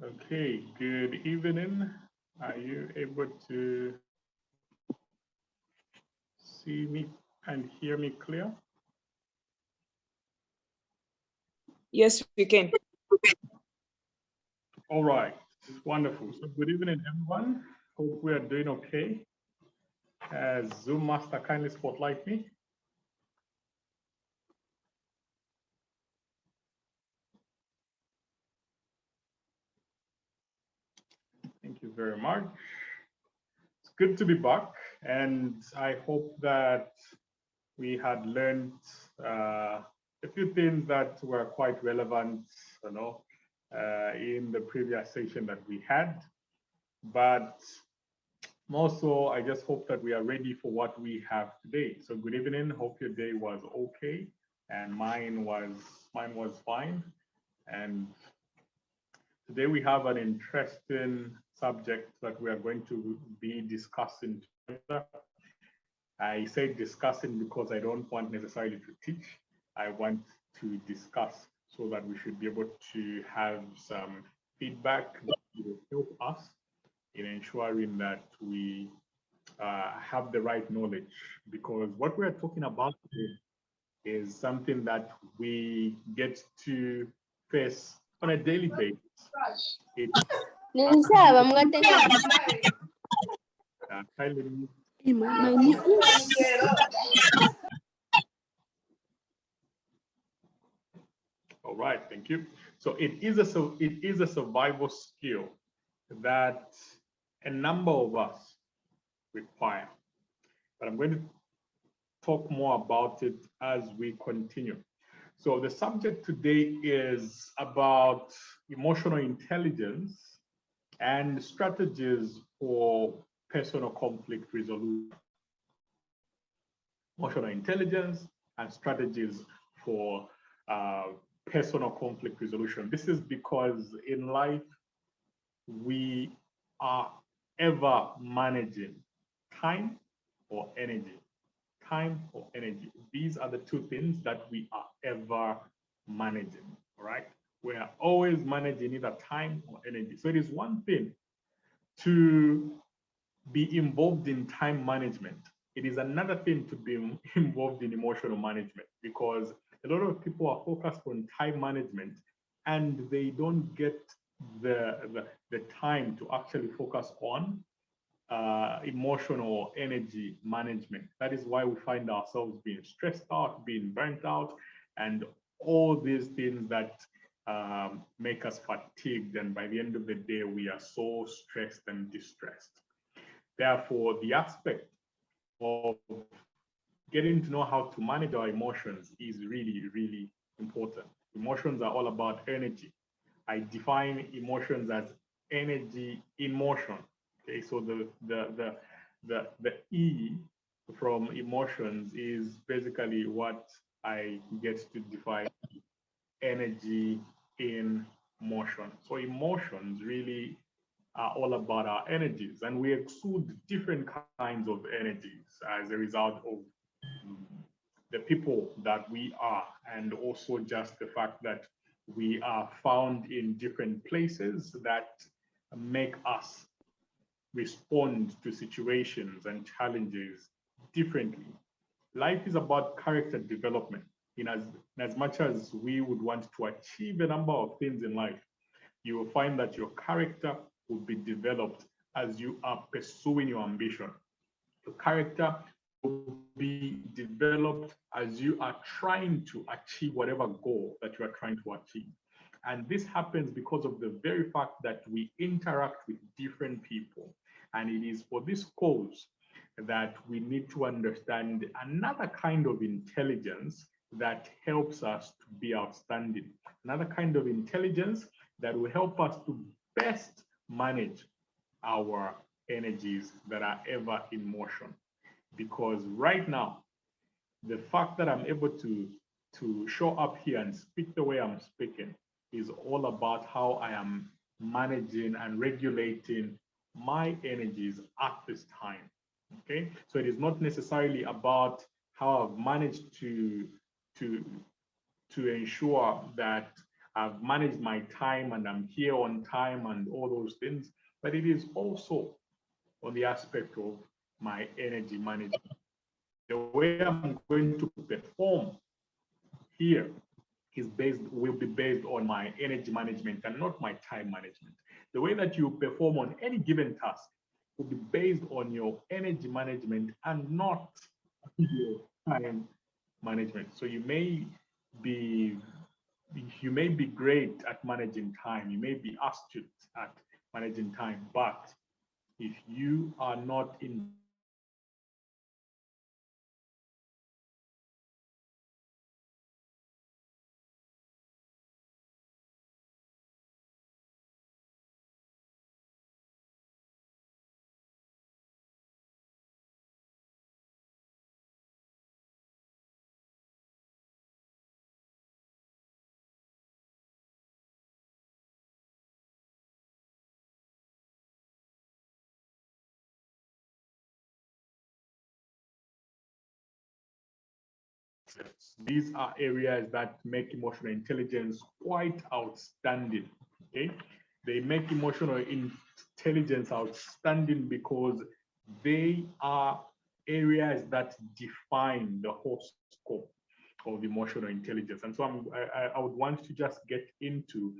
Okay, good evening. Are you able to see me and hear me clear? Yes, we can. All right, wonderful. So good evening, everyone. Hope we are doing okay. Zoom master, kindly spotlight me. Thank you very much. It's good to be back, and I hope that we had learned a few things that were quite relevant, in the previous session that we had. But more so, I just hope that we are ready for what we have today. So good evening. Hope your day was okay, and mine was fine. And today we have an interesting subject that we are going to be discussing together. I say discussing because I don't want necessarily to teach. I want to discuss so that we should be able to have some feedback that will help us in ensuring that we have the right knowledge. Because what we're talking about today is something that we get to face on a daily basis. All right, thank you. So it is a survival skill that a number of us require. But I'm going to talk more about it as we continue. So the subject today is about emotional intelligence and strategies for personal conflict resolution. Emotional intelligence and strategies for personal conflict resolution. This is because in life, we are ever managing time or energy. Time or energy. These are the two things that we are ever managing, all right? We are always managing either time or energy. So it is one thing to be involved in time management. It is another thing to be involved in emotional management, because a lot of people are focused on time management and they don't get the time to actually focus on emotional or energy management. That is why we find ourselves being stressed out, being burnt out, and all these things that make us fatigued. And by the end of the day, we are so stressed and distressed. Therefore, the aspect of getting to know how to manage our emotions is really, really important. Emotions are all about energy. I define emotions as energy in motion. Okay, so the E from emotions is basically what I get to define energy in motion. So emotions really are all about our energies, and we exude different kinds of energies as a result of the people that we are, and also just the fact that We are found in different places that make us respond to situations and challenges differently. Life is about character development. In as much as we would want to achieve a number of things in life, you will find that your character will be developed as you are pursuing your ambition. Your character will be developed as you are trying to achieve whatever goal that you are trying to achieve. And this happens because of the very fact that we interact with different people. And it is for this cause that we need to understand another kind of intelligence that helps us to be outstanding, another kind of intelligence that will help us to best manage our energies that are ever in motion. Because right now, the fact that I'm able to show up here and speak the way I'm speaking is all about how I am managing and regulating my energies at this time. Okay, so it is not necessarily about how I've managed to to ensure that I've managed my time and I'm here on time and all those things, but it is also on the aspect of my energy management. The way I'm going to perform here will be based on my energy management and not my time management. The way that you perform on any given task will be based on your energy management and not your time management. So be you may be great at managing time, you may be astute at managing time, but if you are not in these are areas that make emotional intelligence quite outstanding. Okay, they make emotional intelligence outstanding because they are areas that define the whole scope of emotional intelligence. And so I would want to just get into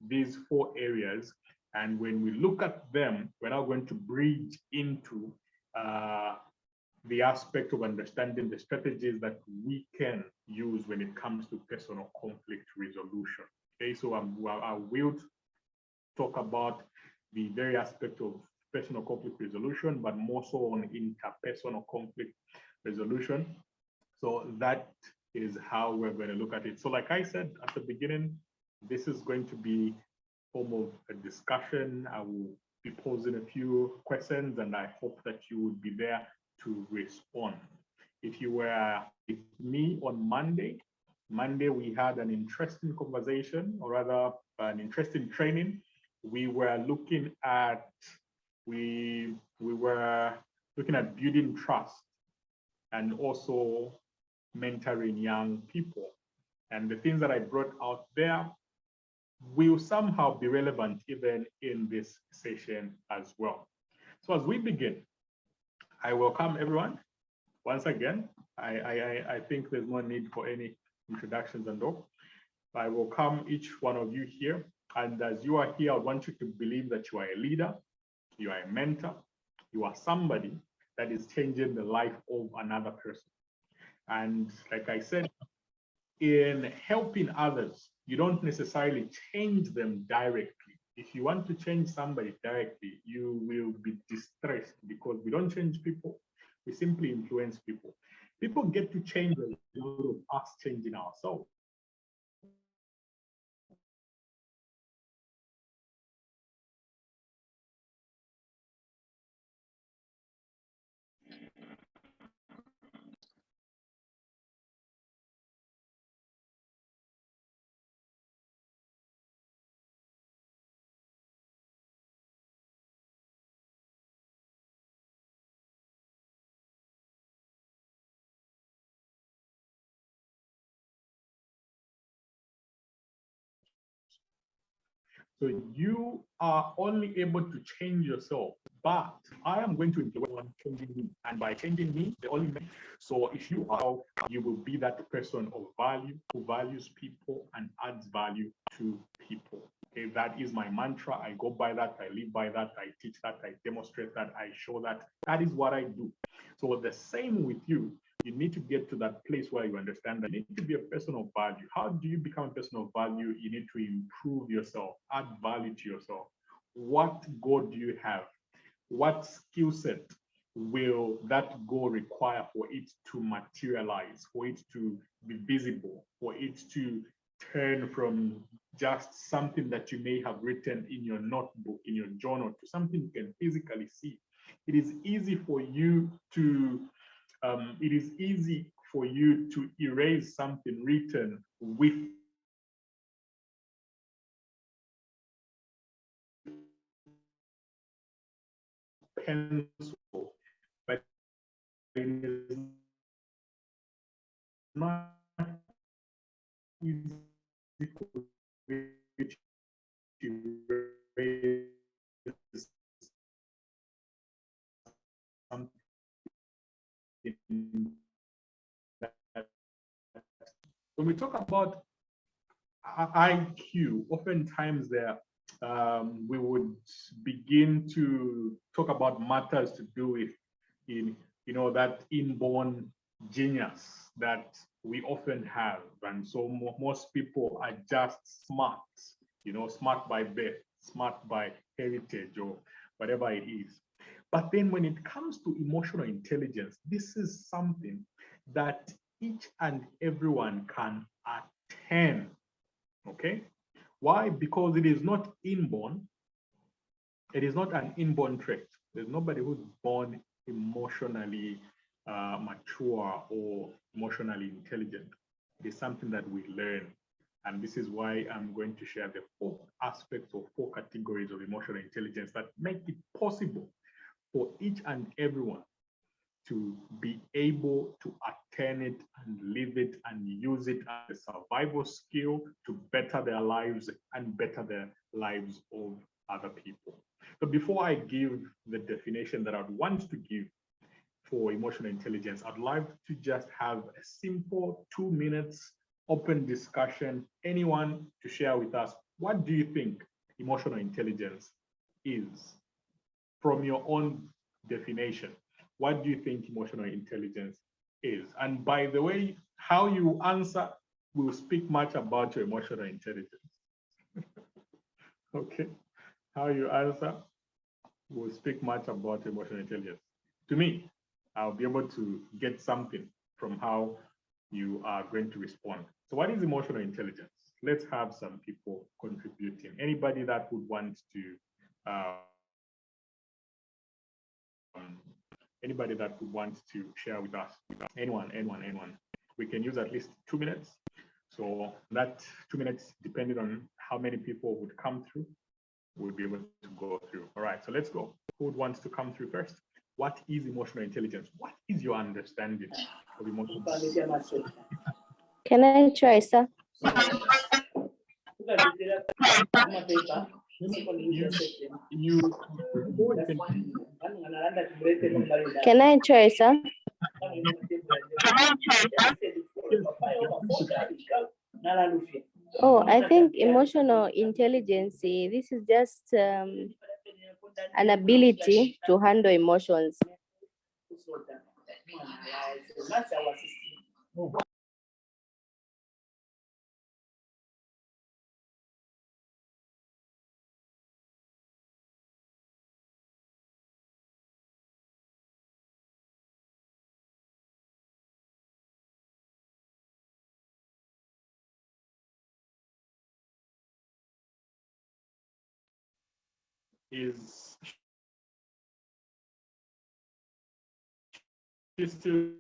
these four areas. And when we look at them, we're now going to bridge into the aspect of understanding the strategies that we can use when it comes to personal conflict resolution. Okay, so I will talk about the very aspect of personal conflict resolution, but more so on interpersonal conflict resolution. So that is how we're going to look at it. So like I said at the beginning, this is going to be form of a discussion. I will be posing a few questions and I hope that you would be there to respond. If you were with me on Monday we had an interesting conversation, or rather an interesting training. We were looking at we were looking at building trust and also mentoring young people. And the things that I brought out there will somehow be relevant even in this session as well. So as we begin, I welcome everyone once again. I think there's no need for any introductions and all. I welcome each one of you here. And as you are here, I want you to believe that you are a leader, you are a mentor, you are somebody that is changing the life of another person. And like I said, in helping others, you don't necessarily change them directly. If you want to change somebody directly, you will be distressed because we don't change people, we simply influence people. People get to change a lot of us changing ourselves. So you are only able to change yourself, but I am going to influence on changing me. And by changing me, the only me. So if you are, you will be that person of value who values people and adds value to people. Okay, that is my mantra. I go by that, I live by that, I teach that, I demonstrate that, I show that. That is what I do. So the same with you. You need to get to that place where you understand that you need to be a person of value. How do you become a person of value? You need to improve yourself, add value to yourself. What goal do you have? What skill set will that goal require for it to materialize, for it to be visible, for it to turn from just something that you may have written in your notebook, in your journal, to something you can physically see? It is easy for you to erase something written with pencil, but it is not easy for you to erase something that when we talk about IQ, oftentimes there we would begin to talk about matters to do with that inborn genius that we often have. And so most people are just smart, smart by birth, smart by heritage, or whatever it is. But then when it comes to emotional intelligence, this is something that each and everyone can attain. Okay? Why? Because it is not inborn. It is not an inborn trait. There's nobody who's born emotionally mature or emotionally intelligent. It is something that we learn. And this is why I'm going to share the 4 aspects or 4 categories of emotional intelligence that make it possible for each and everyone to be able to attain it and live it and use it as a survival skill to better their lives and better the lives of other people. So before I give the definition that I'd want to give for emotional intelligence, I'd like to just have a simple 2 minutes open discussion. Anyone to share with us, what do you think emotional intelligence is from your own definition? What do you think emotional intelligence is? And by the way, how you answer will speak much about your emotional intelligence. Okay? How you answer will speak much about emotional intelligence. To me, I'll be able to get something from how you are going to respond. So what is emotional intelligence? Let's have some people contributing. Anybody that would want to anybody that would want to share with us? Anyone. We can use at least 2 minutes. So that 2 minutes, depending on how many people would come through, we'll be able to go through. All right, so let's go. Who wants to come through first? What is emotional intelligence? What is your understanding of emotional intelligence? Can I try, sir? Can I try, sir? Oh, I think emotional intelligence, this is just an ability to handle emotions. Is she still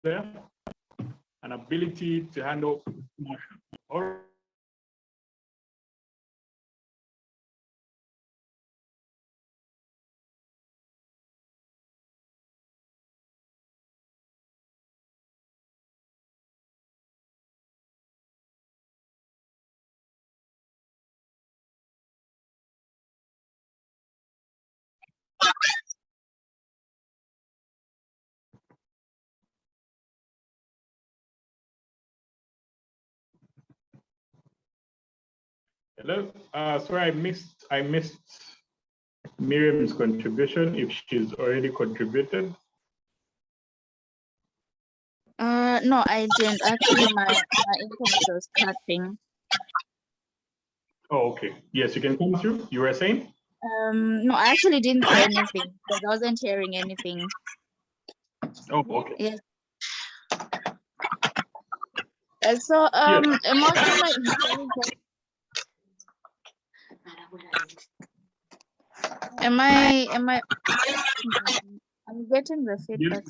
there? An ability to handle emotion. Or hello, sorry, I missed Miriam's contribution. If she's already contributed. No, I didn't. Actually, my internet was cutting. Oh, okay. Yes, you can come through. You were saying? No, I actually didn't say anything because I wasn't hearing anything. Oh, okay. Yes. So, emotional intelligence. Am I? I'm getting the feedback.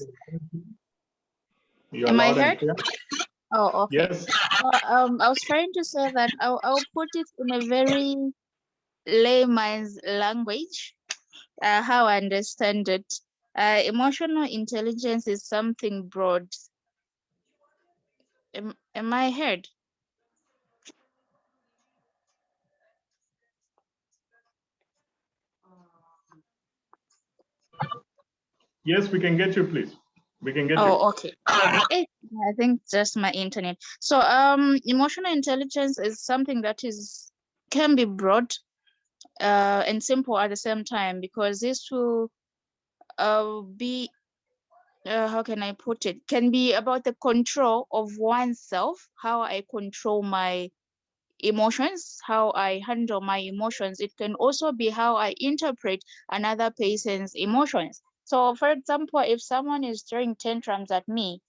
You're Am I loud and heard? clear. Oh, okay. Yes. I was trying to say that I'll put it in a very layman's language, how I understand it. Emotional intelligence is something broad. Am I heard? Yes, we can get you, please. We can get you. Oh, okay. I think just my internet. So, emotional intelligence is something that can be broad, and simple at the same time, because this will be, how can I put it? Can be about the control of oneself, how I control my emotions, how I handle my emotions. It can also be how I interpret another person's emotions. So, for example, if someone is throwing tantrums at me,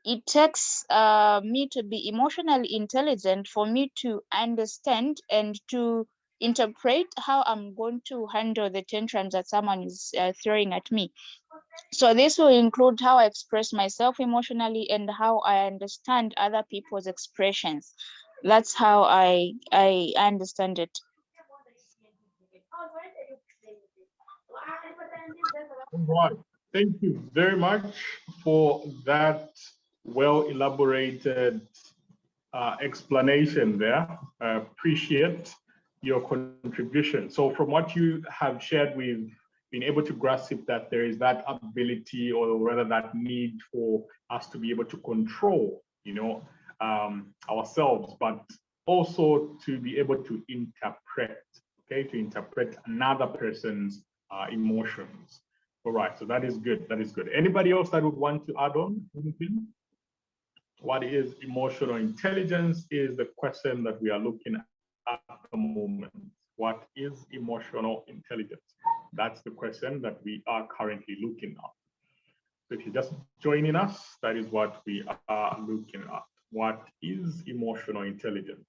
it takes me to be emotionally intelligent for me to understand and to interpret how I'm going to handle the tantrums that someone is throwing at me. So this will include how I express myself emotionally and how I understand other people's expressions. That's how I understand it. All right. Thank you very much for that well elaborated explanation there. I appreciate your contribution. So from what you have shared, we've been able to grasp that there is that ability, or rather that need for us to be able to control, ourselves, but also to be able to interpret, okay, to interpret another person's emotions. All right, so that is good. That is good. Anybody else that would want to add on anything? What is emotional intelligence is the question that we are looking at the moment. What is emotional intelligence? That's the question that we are currently looking at. So if you're just joining us, that is what we are looking at. What is emotional intelligence?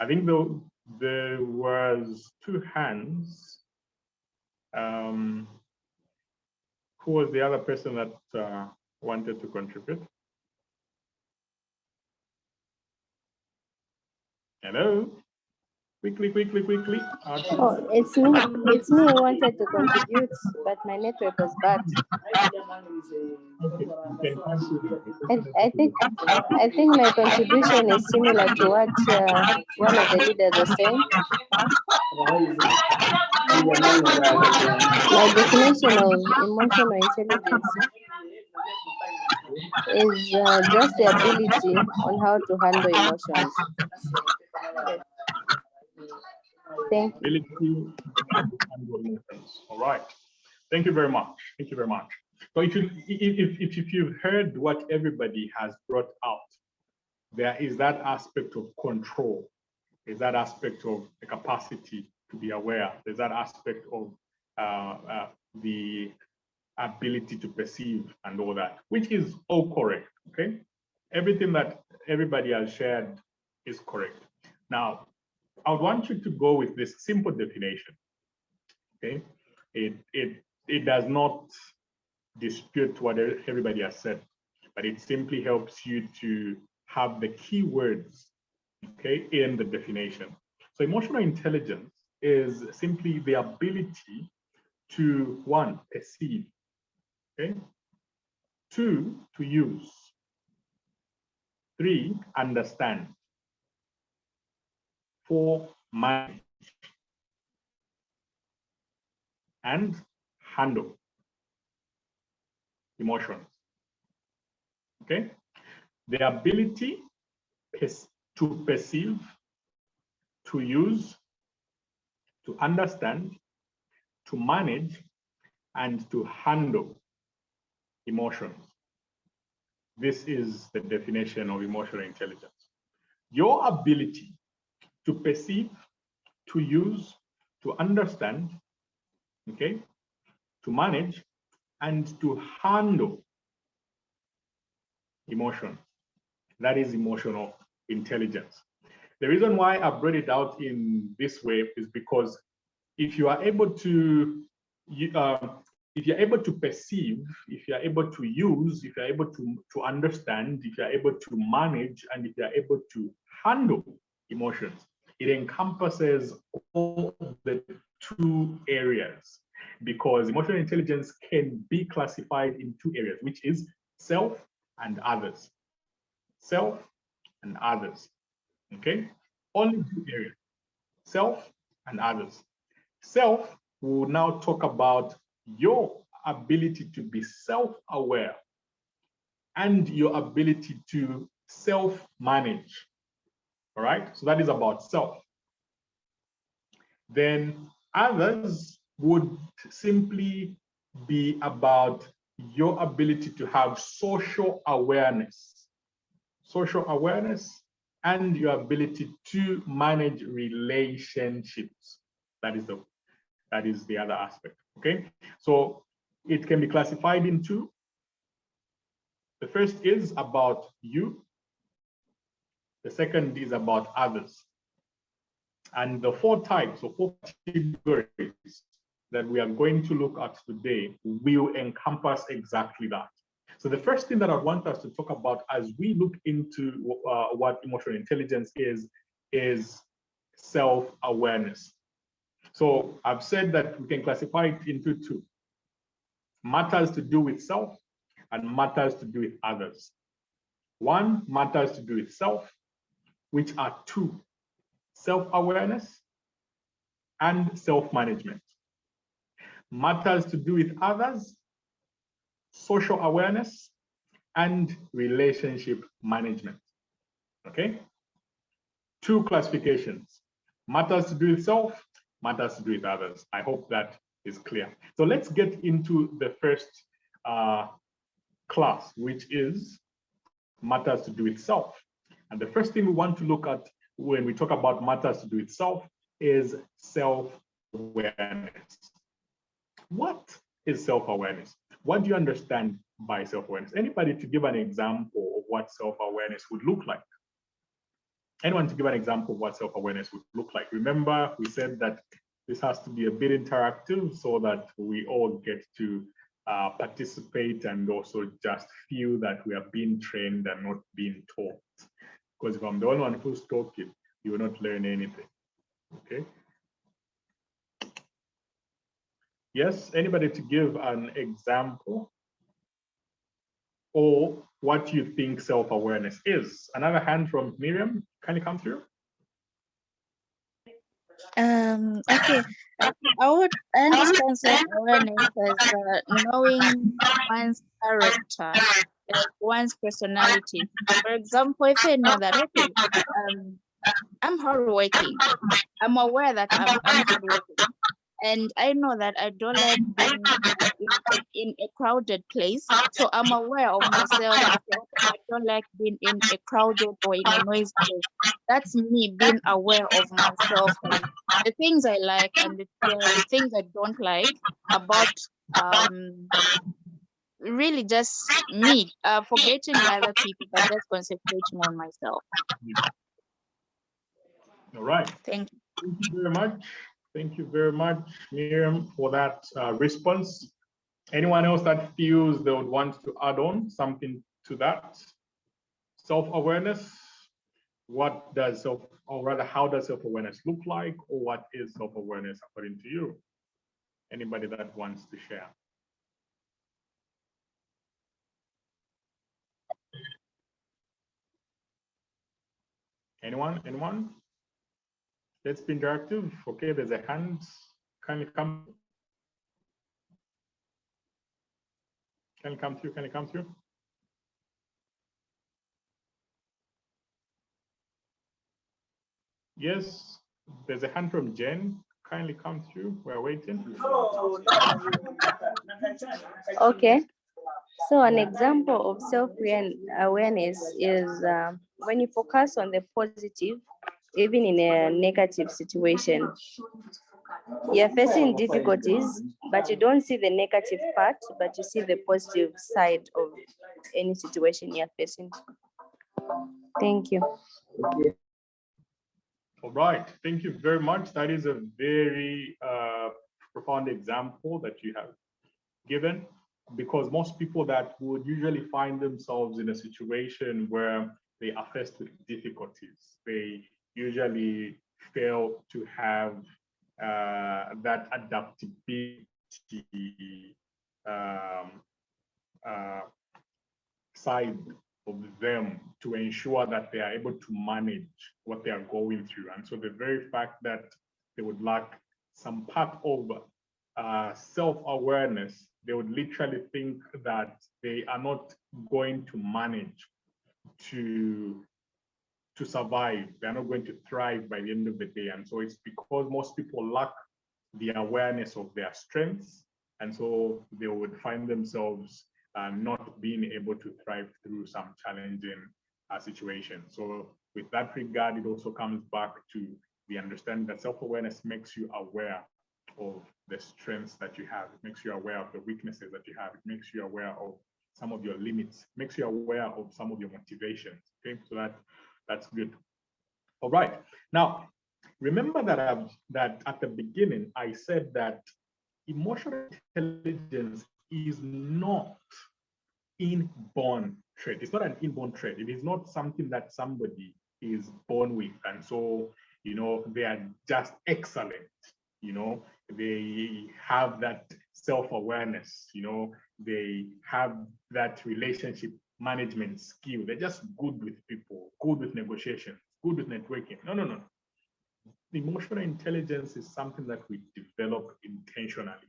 I think there was two hands. Who was the other person that wanted to contribute? Hello? Quickly, quickly, quickly. Oh, it's me. It's me who wanted to contribute, but my network was bad. Okay, you can continue. I think my contribution is similar to what one of the leaders was saying. My definition of emotional intelligence is just the ability on how to handle emotions. Thank you. Ability and emotions. All right. Thank you very much. Thank you very much. So if you've heard what everybody has brought out, there is that aspect of control. There's that aspect of the capacity to be aware. There's that aspect of the ability to perceive and all that, which is all correct, okay? Everything that everybody has shared is correct. Now, I would want you to go with this simple definition, okay? It does not dispute what everybody has said, but it simply helps you to have the keywords, okay, in the definition. So emotional intelligence is simply the ability to, one, perceive, okay, two, to use, three, understand, four, manage, and handle emotions, okay? The ability to perceive, to use, to understand, to manage, and to handle emotions. This is the definition of emotional intelligence. Your ability to perceive, to use, to understand, okay, to manage, and to handle emotion. That is emotional intelligence. The reason why I brought it out in this way is because if you are able to, if you're able to perceive, if you're able to use, if you're able to understand, if you're able to manage, and if you're able to handle emotions, it encompasses all the two areas, because emotional intelligence can be classified in two areas, which is self and others. Self and others, okay? Only two areas, self and others. Self, we will now talk about your ability to be self-aware and your ability to self-manage, all right? So that is about self. Then others would simply be about your ability to have social awareness and your ability to manage relationships. That is the other aspect, okay? So it can be classified in two. The first is about you. The second is about others. And the four types or four categories that we are going to look at today will encompass exactly that. So the first thing that I want us to talk about as we look into what emotional intelligence is self-awareness. So I've said that we can classify it into two: matters to do with self and matters to do with others. One, matters to do with self, which are two: self-awareness and self-management. Matters to do with others, social awareness and relationship management, okay? Two classifications: matters to do with self, matters to do with others. I hope that is clear. So let's get into the first class, which is matters to do with self. And the first thing we want to look at when we talk about matters to do with self is self-awareness. What is self-awareness? What do you understand by self-awareness? Anybody to give an example of what self-awareness would look like? Anyone to give an example of what self-awareness would look like? Remember, we said that this has to be a bit interactive so that we all get to participate and also just feel that we are being trained and not being taught. Because if I'm the only one who's talking, you will not learn anything, okay? Yes, anybody to give an example or what you think self-awareness is? Another hand from Miriam, can you come through? Okay. I would understand self-awareness as knowing one's character, one's personality. For example, if I know that, okay, I'm hardworking, I'm aware that I'm hardworking, and I know that I don't like being in a crowded place. So I'm aware of myself. I don't like being in a crowded or in a noisy place. That's me being aware of myself and the things I like and the things I don't like about really just me, forgetting other people, but just concentrating on myself. All right. Thank you. Thank you very much. Thank you very much, Miriam, for that response. Anyone else that feels they would want to add on something to that. Self-awareness, what does or rather, how does self-awareness look like, or what is self-awareness according to you? Anybody that wants to share? Anyone? Let's be interactive. Okay, there's a hand. Can you come? Can you come through? Can you come through? Yes, there's a hand from Jen. Kindly come through. We're waiting. Okay. So an example of self-awareness is when you focus on the positive, even in a negative situation. You're facing difficulties, but you don't see the negative part, but you see the positive side of any situation you're facing. Thank you. All right, thank you very much. That is a very profound example that you have given, because most people that would usually find themselves in a situation where they are faced with difficulties, they usually fail to have that adaptability side of them to ensure that they are able to manage what they are going through. And so the very fact that they would lack some part of self-awareness, they would literally think that they are not going to manage to survive. They're not going to thrive by the end of the day. And so it's because most people lack the awareness of their strengths. And so they would find themselves not being able to thrive through some challenging situation. So with that regard, it also comes back to the understanding that self-awareness makes you aware of the strengths that you have. It makes you aware of the weaknesses that you have. It makes you aware of some of your limits, makes you aware of some of your motivations. Okay, so that's good. All right. Now, remember that at the beginning, I said that emotional intelligence is not inborn trait. It's not an inborn trait. It is not something that somebody is born with. And so, they are just excellent. They have that self-awareness, they have that relationship management skill. They're just good with people, good with negotiation, good with networking. No. Emotional intelligence is something that we develop intentionally.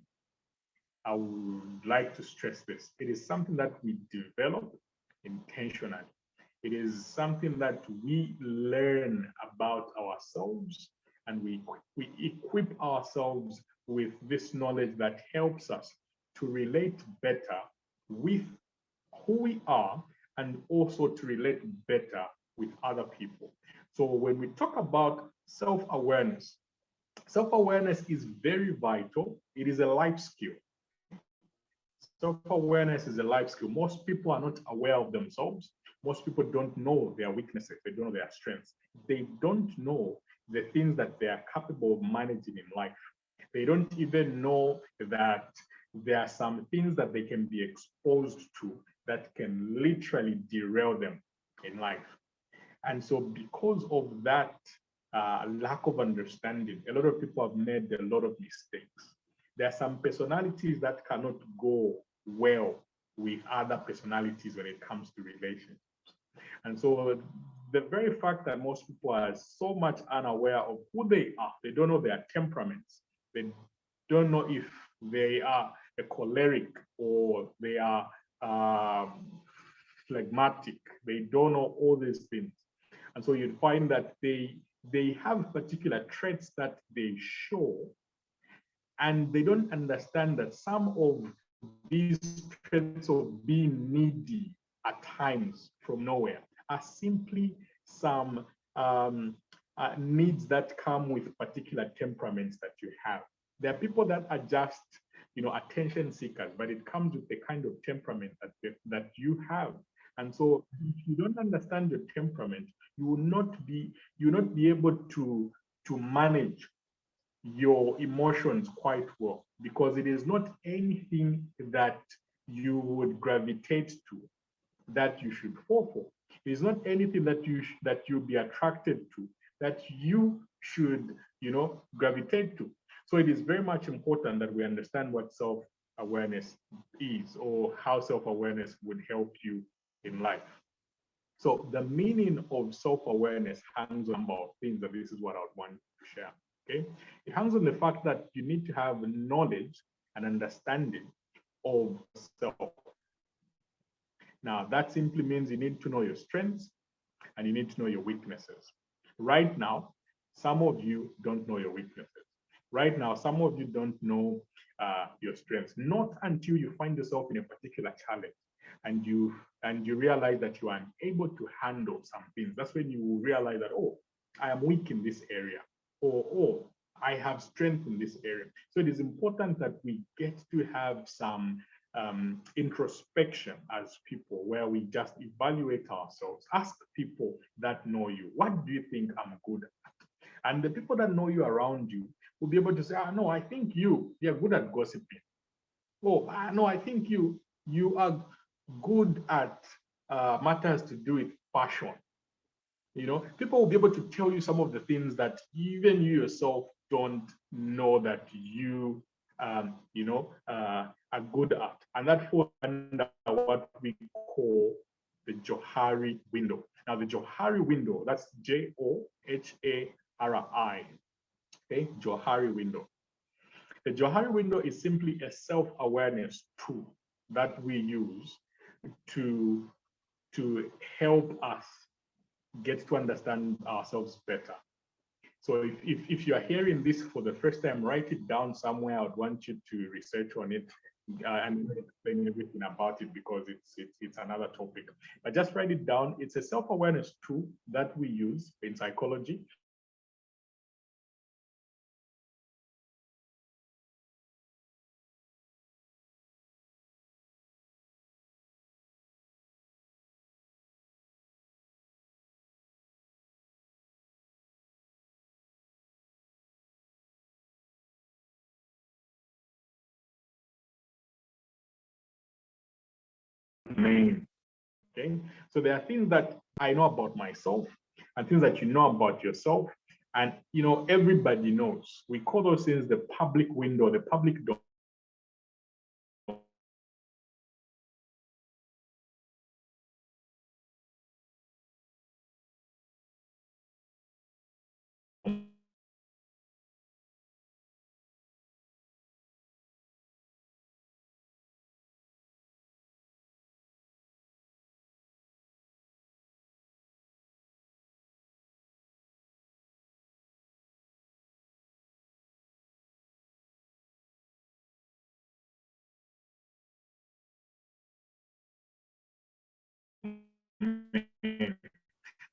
I would like to stress this. It is something that we develop intentionally. It is something that we learn about ourselves, and we equip ourselves with this knowledge that helps us to relate better with who we are, and also to relate better with other people. So when we talk about self-awareness, self-awareness is very vital. It is a life skill. Self-awareness is a life skill. Most people are not aware of themselves. Most people don't know their weaknesses. They don't know their strengths. They don't know the things that they are capable of managing in life. They don't even know that there are some things that they can be exposed to that can literally derail them in life. And so because of that lack of understanding, a lot of people have made a lot of mistakes. There are some personalities that cannot go well with other personalities when it comes to relationships. And so the very fact that most people are so much unaware of who they are, they don't know their temperaments, they don't know if they are a choleric or they are phlegmatic, they don't know all these things. And so you'd find that they have particular traits that they show, and they don't understand that some of these traits of being needy at times from nowhere are simply some needs that come with particular temperaments that you have. There are people that are just, attention seekers, but it comes with the kind of temperament that you have. And so if you don't understand your temperament, you will not be able to manage your emotions quite well, because it is not anything that you would gravitate to. that you should fall for. It is not anything that you'll be attracted to, that you should, gravitate to. So it is very much important that we understand what self-awareness is, or how self-awareness would help you in life. So the meaning of self-awareness hangs on a number of things, and this is what I would want to share. Okay, it hangs on the fact that you need to have knowledge and understanding of self. Now, that simply means you need to know your strengths and you need to know your weaknesses. Right now, some of you don't know your weaknesses. Right now, some of you don't know your strengths, not until you find yourself in a particular challenge and you realize that you are unable to handle some things. That's when you will realize that, oh, I am weak in this area, or oh, I have strength in this area. So it is important that we get to have some introspection as people, where we just evaluate ourselves. Ask people that know you, what do you think I'm good at? And the people that know you around you will be able to say, no, I think you're good at gossiping. Oh, no, I think you are good at matters to do with fashion. People will be able to tell you some of the things that even you yourself don't know that you are good at. And that falls under what we call the Johari window. Now, the Johari window, that's Johari, okay? Johari window. The Johari window is simply a self-awareness tool that we use to help us get to understand ourselves better. So if you are hearing this for the first time, write it down somewhere. I would want you to research on it and explain everything about it, because it's another topic. But just write it down. It's a self-awareness tool that we use in psychology. Okay, so there are things that I know about myself and things that you know about yourself, and everybody knows. We call those things the public window, the public door.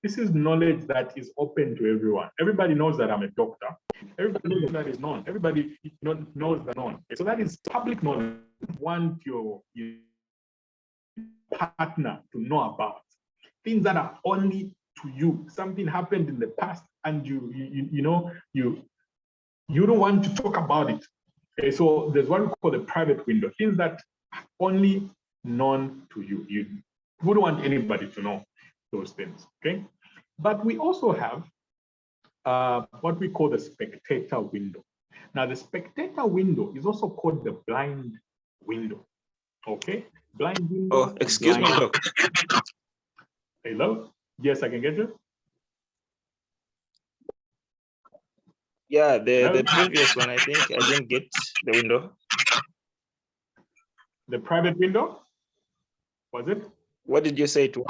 This is knowledge that is open to everyone. Everybody knows that I'm a doctor. Everybody knows that is known. Everybody knows that known. So that is public knowledge. You want your partner to know about things that are only to you. Something happened in the past, and you don't want to talk about it. Okay, so there's what we call the private window. Things that are only known to you. You wouldn't want anybody to know those things. Okay, but we also have what we call the spectator window. Now, the spectator window is also called the blind window. Okay, blind window. Oh, excuse me, Doc. Hello? Yes, I can get you. Yeah, the previous one, I think I didn't get the window. The private window? Was it? What did you say it was?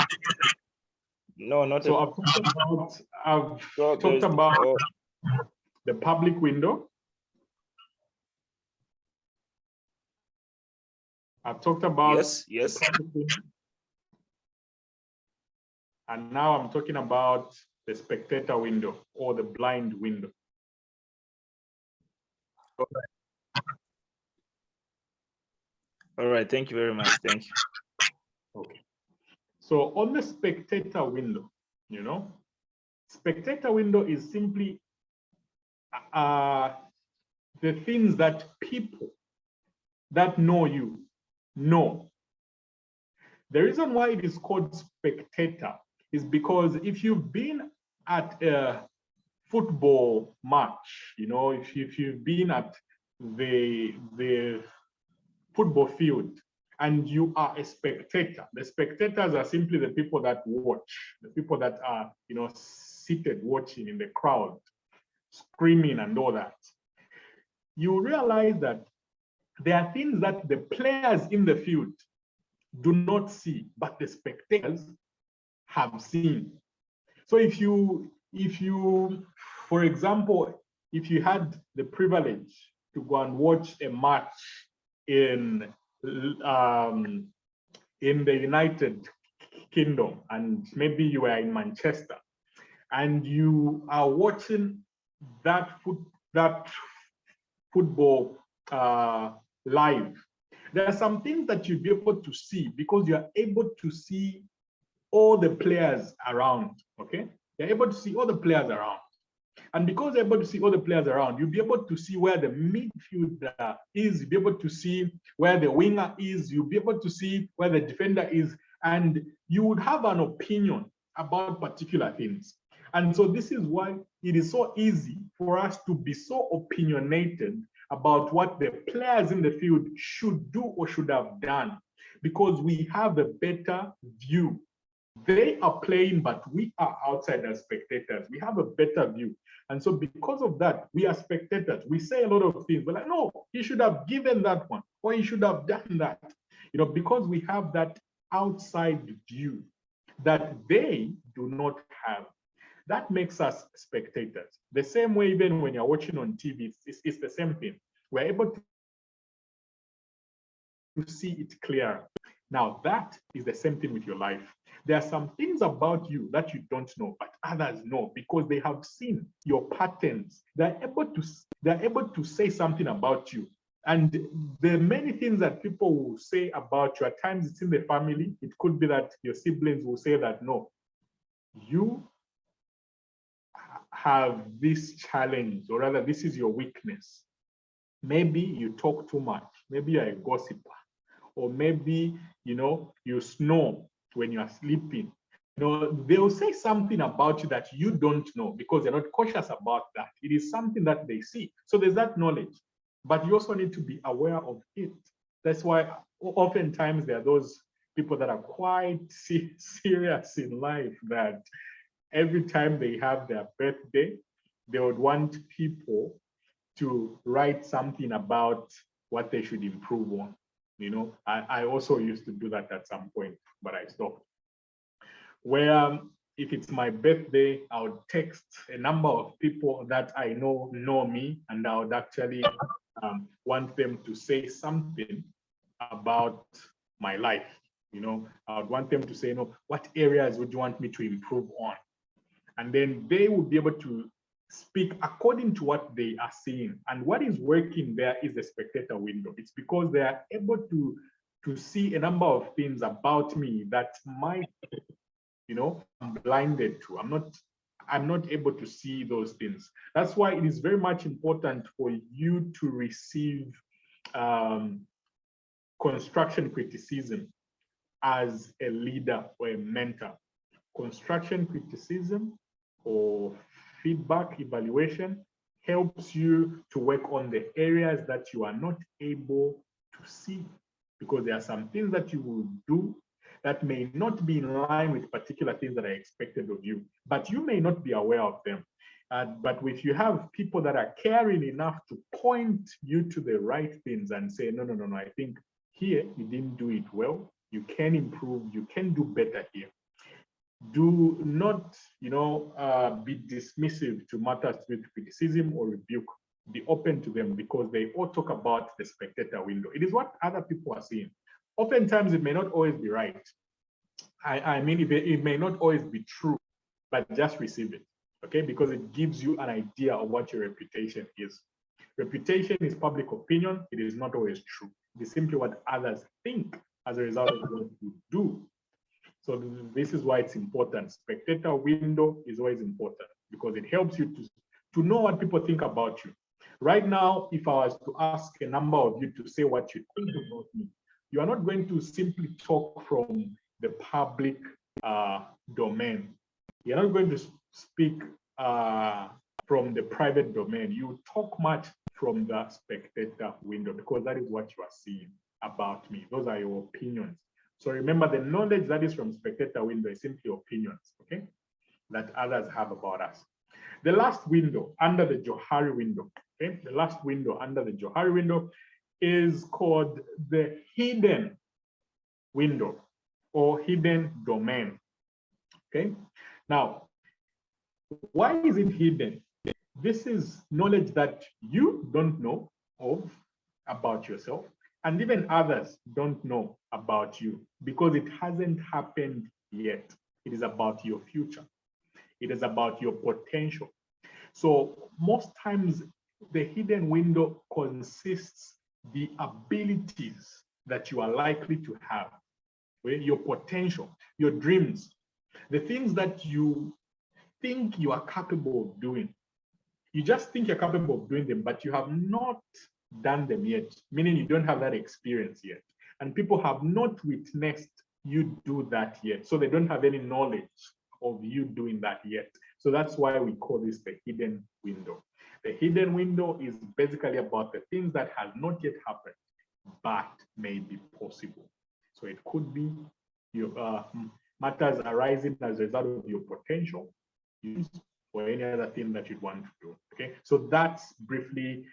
No, not so the, I've talked about the public window. I've talked about yes. And now I'm talking about the spectator window, or the blind window. All right, thank you very much. Thank you. Okay. So on the spectator window, spectator window is simply the things that people that know you know. The reason why it is called spectator is because if you've been at a football match, you know, if you've been at the football field and you are a spectator, the spectators are simply the people that watch, the people that are, you know, seated watching in the crowd, screaming and all that. You realize that there are things that the players in the field do not see, but the spectators have seen. So if you, for example, if you had the privilege to go and watch a match in the United Kingdom, and maybe you were in Manchester, and you are watching that football live, there are some things that you'll be able to see because you are able to see all the players around, okay? You're able to see all the players around. And because you're able to see all the players around, you'll be able to see where the midfielder is, you'll be able to see where the winger is, you'll be able to see where the defender is, and you would have an opinion about particular things. And so this is why it is so easy for us to be so opinionated about what the players in the field should do or should have done, because we have a better view. They are playing, but we are outside as spectators. We have a better view. And so because of that, we are spectators. We say a lot of things. We're like, no, he should have given that one, or he should have done that. You know, because we have that outside view that they do not have. That makes us spectators. The same way, even when you're watching on TV, it's the same thing. We're able to see it clear. Now, that is the same thing with your life. There are some things about you that you don't know, but others know because they have seen your patterns. They're able to say something about you. And there are many things that people will say about you. At times it's in the family. It could be that your siblings will say that, no, you have this challenge, or rather, this is your weakness. Maybe you talk too much. Maybe you're a gossiper. Or maybe, you know, you snore when you are sleeping. You know, they'll say something about you that you don't know because they're not cautious about that. It is something that they see. So there's that knowledge, but you also need to be aware of it. That's why oftentimes there are those people that are quite serious in life that every time they have their birthday, they would want people to write something about what they should improve on. You know, I also used to do that at some point, but I stopped. Where if it's my birthday, I would text a number of people that I know me, and I would actually want them to say something about my life. You know, I would want them to say, you know, what areas would you want me to improve on? And then they would be able to speak according to what they are seeing. And what is working there is the spectator window. It's because they are able to see a number of things about me that might, you know, I'm blinded to. I'm not able to see those things. That's why it is very much important for you to receive construction criticism as a leader or a mentor. Construction criticism or feedback evaluation helps you to work on the areas that you are not able to see, because there are some things that you will do that may not be in line with particular things that are expected of you, but you may not be aware of them. But if you have people that are caring enough to point you to the right things and say, no, I think here you didn't do it well, you can improve, you can do better here. Do not, you know, be dismissive to matters with criticism or rebuke. Be open to them because they all talk about the spectator window. It is what other people are seeing. Oftentimes, it may not always be right. I mean, it may not always be true, but just receive it, okay? Because it gives you an idea of what your reputation is. Reputation is public opinion. It is not always true. It is simply what others think as a result of what you do. So this is why it's important. Spectator window is always important because it helps you to know what people think about you. Right now, if I was to ask a number of you to say what you think about me, you are not going to simply talk from the public domain. You're not going to speak from the private domain. You talk much from the spectator window because that is what you are seeing about me. Those are your opinions. So remember, the knowledge that is from spectator window is simply opinions, okay, that others have about us. The last window under the Johari window, okay, the last window under the Johari window is called the hidden window or hidden domain, okay? Now, why is it hidden? This is knowledge that you don't know of about yourself, and even others don't know about you because it hasn't happened yet. It is about your future. It is about your potential. So most times the hidden window consists the abilities that you are likely to have, your potential, your dreams, the things that you think you are capable of doing. You just think you're capable of doing them, but you have not done them yet, meaning you don't have that experience yet. And people have not witnessed you do that yet. So they don't have any knowledge of you doing that yet. So that's why we call this the hidden window. The hidden window is basically about the things that have not yet happened, but may be possible. So it could be your matters arising as a result of your potential, or any other thing that you'd want to do. Okay, so that's briefly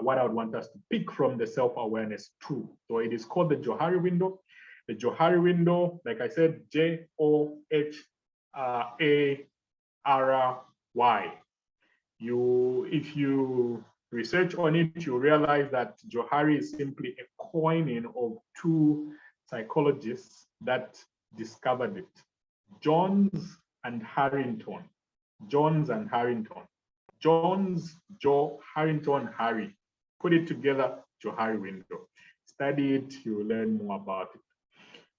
what I would want us to pick from the self-awareness tool. So it is called the Johari window. The Johari window, like I said, Johary. If you research on it, you realize that Johari is simply a coining of two psychologists that discovered it, Jones and Harrington. Jones and Harrington. Jones, Joe, Harrington, Harry. Put it together, Johari window. Study it, you will learn more about it.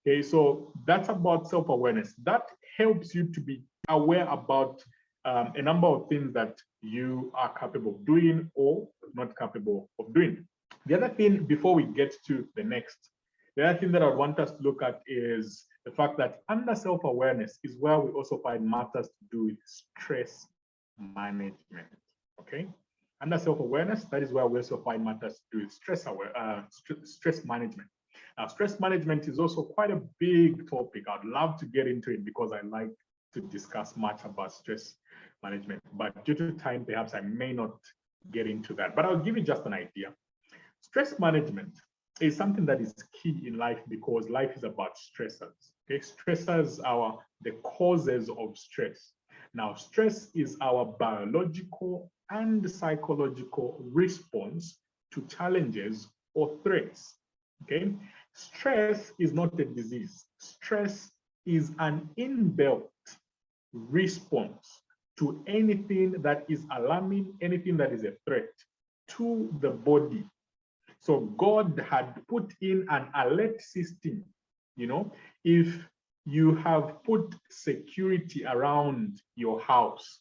Okay, so that's about self-awareness. That helps you to be aware about a number of things that you are capable of doing or not capable of doing. The other thing, before we get to the next, the other thing that I want us to look at is the fact that under self-awareness is where we also find matters to do with stress management, okay? Under self-awareness, that is where we also find matters to do with stress management. Now, stress management is also quite a big topic. I'd love to get into it because I like to discuss much about stress management, but due to time, perhaps I may not get into that, but I'll give you just an idea. Stress management is something that is key in life because life is about stressors. Okay, stressors are the causes of stress. Now, stress is our biological and psychological response to challenges or threats. Okay, stress is not a disease. Stress is an inbuilt response to anything that is alarming, anything that is a threat to the body. So God had put in an alert system. You know, if you have put security around your house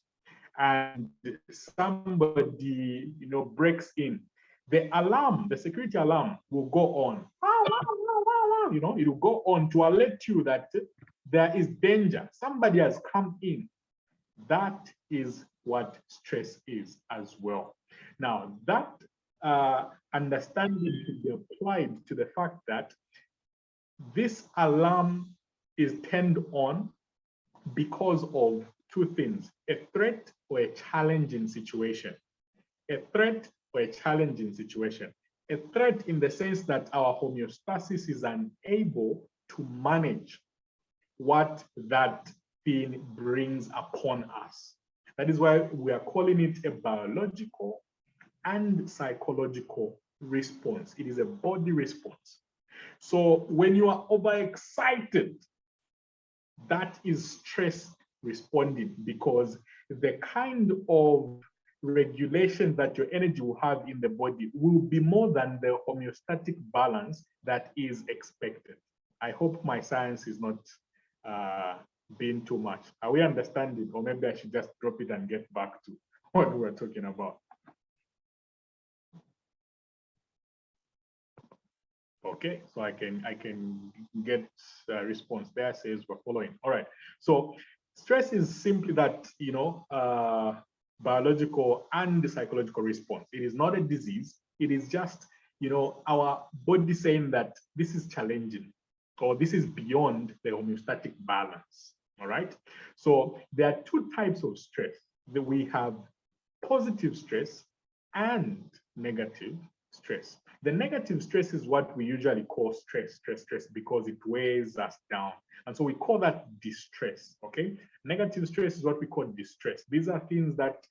and somebody, you know, breaks in, the alarm, the security alarm will go on. You know, it will go on to alert you that there is danger. Somebody has come in. That is what stress is as well. Now, that understanding should be applied to the fact that this alarm is turned on because of two things: a threat or a challenging situation. A threat or a challenging situation. A threat in the sense that our homeostasis is unable to manage what that thing brings upon us. That is why we are calling it a biological and psychological response. It is a body response. So when you are overexcited, that is stress responding, because the kind of regulation that your energy will have in the body will be more than the homeostatic balance that is expected. I hope my science is not being too much. Are we understanding? Or maybe I should just drop it and get back to what we were talking about. Okay, so I can get a response there, says we're following. All right, so stress is simply that, biological and psychological response. It is not a disease. It is just, our body saying that this is challenging or this is beyond the homeostatic balance. All right, so there are two types of stress. That we have positive stress and negative stress. The negative stress is what we usually call stress, because it weighs us down. And so we call that distress, okay? Negative stress is what we call distress. These are things that,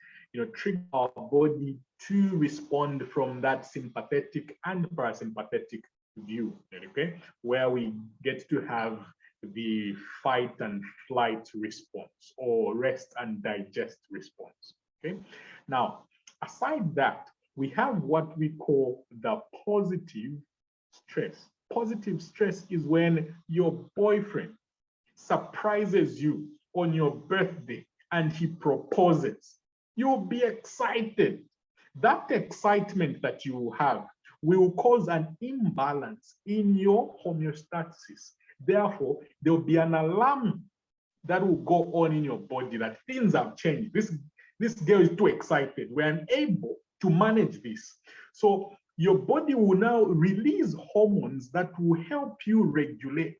trigger our body to respond from that sympathetic and parasympathetic view, okay? Where we get to have the fight and flight response or rest and digest response, okay? Now, aside that, we have what we call the positive stress. Positive stress is when your boyfriend surprises you on your birthday and he proposes. You'll be excited. That excitement that you have will cause an imbalance in your homeostasis. Therefore, there'll be an alarm that will go on in your body that things have changed. This girl is too excited. We're unable to manage this. So your body will now release hormones that will help you regulate.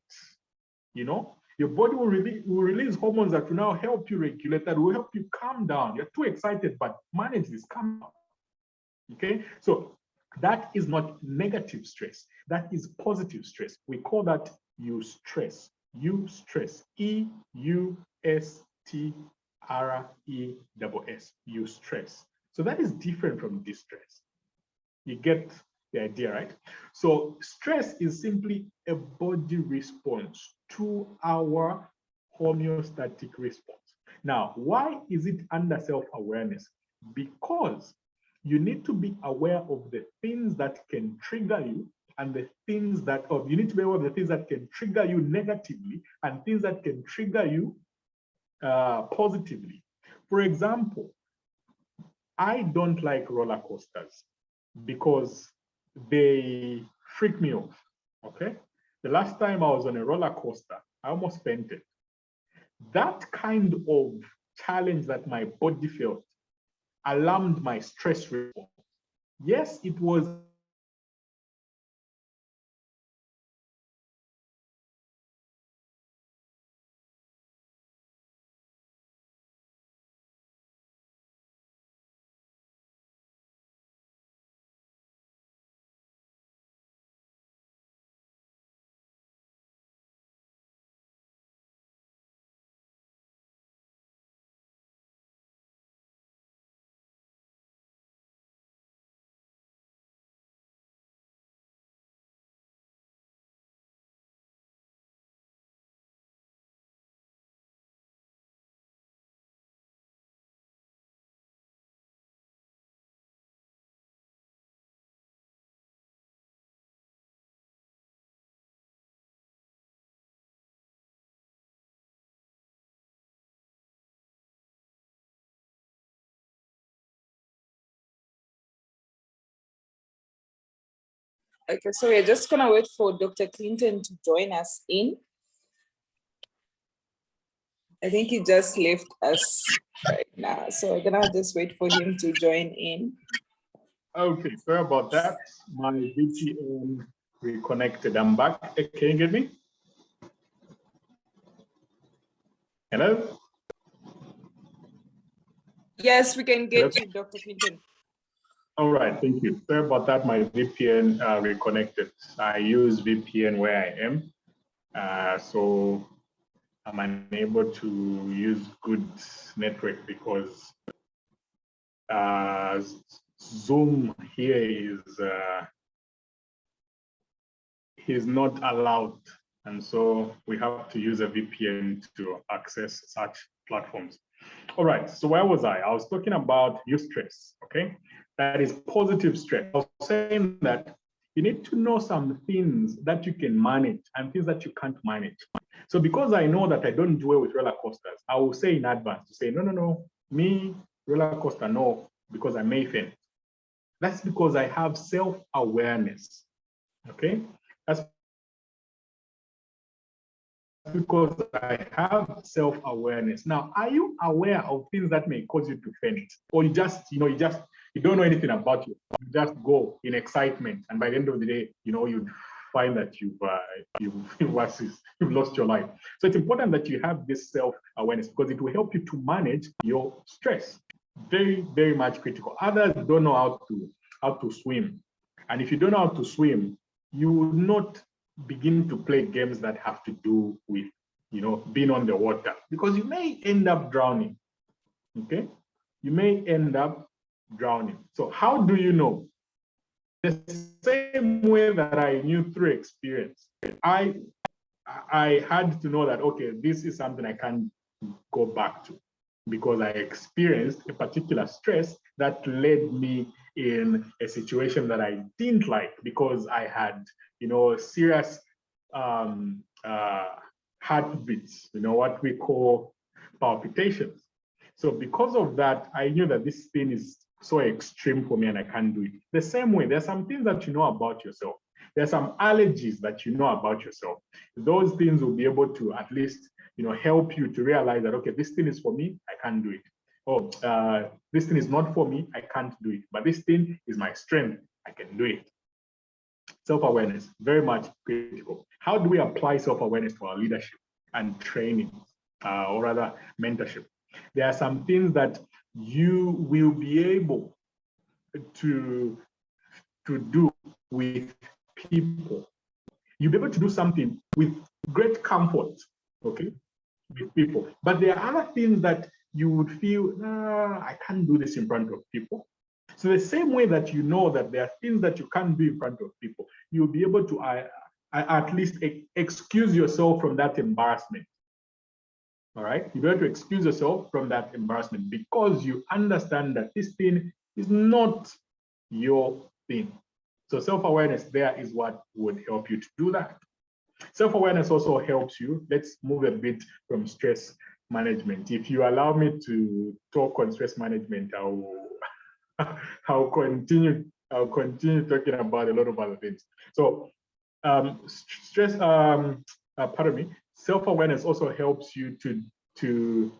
Your body will release hormones that will now help you regulate, that will help you calm down. You're too excited, but manage this, calm down. Okay, so that is not negative stress. That is positive stress. We call that eustress. Eustress. EUSTRESS. Eustress. So that is different from distress. You get the idea, right? So stress is simply a body response to our homeostatic response. Now, why is it under self-awareness? Because you need to be aware of the things that can trigger you and the things that, or you need to be aware of the things that can trigger you negatively and things that can trigger you positively. For example, I don't like roller coasters because they freak me off, okay? The last time I was on a roller coaster, I almost fainted. That kind of challenge that my body felt alarmed my stress response. Yes, it was Okay, so we're just gonna wait for Dr. Clinton to join us in. I think he just left us right now, so we're gonna just wait for him to join in. okay. Sorry about that. My VPN reconnected. I'm back. Can you get me? Hello? Yes, we can get you, Dr. Clinton. All right, thank you. Sorry about that. My VPN reconnected. I use VPN where I am. So I'm unable to use good network because Zoom here is not allowed. And so we have to use a VPN to access such platforms. All right, so where was I? I was talking about eustress, okay? That is positive stress. I was saying that you need to know some things that you can manage and things that you can't manage. So because I know that I don't do well with roller coasters, I will say in advance to say, no, me, roller coaster, no, because I may faint. That's because I have self-awareness, okay? That's because I have self-awareness. Now, are you aware of things that may cause you to faint? Or you just, you don't know anything about you. You just go in excitement, and by the end of the day, you find that you've lost your life. So it's important that you have this self-awareness because it will help you to manage your stress. Very, very much critical. Others don't know how to swim. And if you don't know how to swim, you will not begin to play games that have to do with, being on the water, because you may end up drowning. Okay? You may end up drowning. So how do you know? The same way that I knew through experience, I had to know that, okay, this is something I can't go back to because I experienced a particular stress that led me in a situation that I didn't like because I had, serious heartbeats, what we call palpitations. So because of that, I knew that this thing is so extreme for me and I can't do it. The same way, there's some things that you know about yourself. There's some allergies that you know about yourself. Those things will be able to at least, help you to realize that, okay, this thing is for me, I can't do it. Oh, this thing is not for me, I can't do it. But this thing is my strength, I can do it. Self-awareness, very much critical. How do we apply self-awareness to our leadership and training, or rather mentorship? There are some things that you will be able to do with people. You'll be able to do something with great comfort, okay, with people. But there are other things that you would feel, I can't do this in front of people. So the same way that you know that there are things that you can't do in front of people, you'll be able to at least excuse yourself from that embarrassment. All right, you have to excuse yourself from that embarrassment because you understand that this thing is not your thing. So self-awareness there is what would help you to do that. Self-awareness also helps you. Let's move a bit from stress management. If you allow me to talk on stress management, I'll continue talking about a lot of other things. So self-awareness also helps you to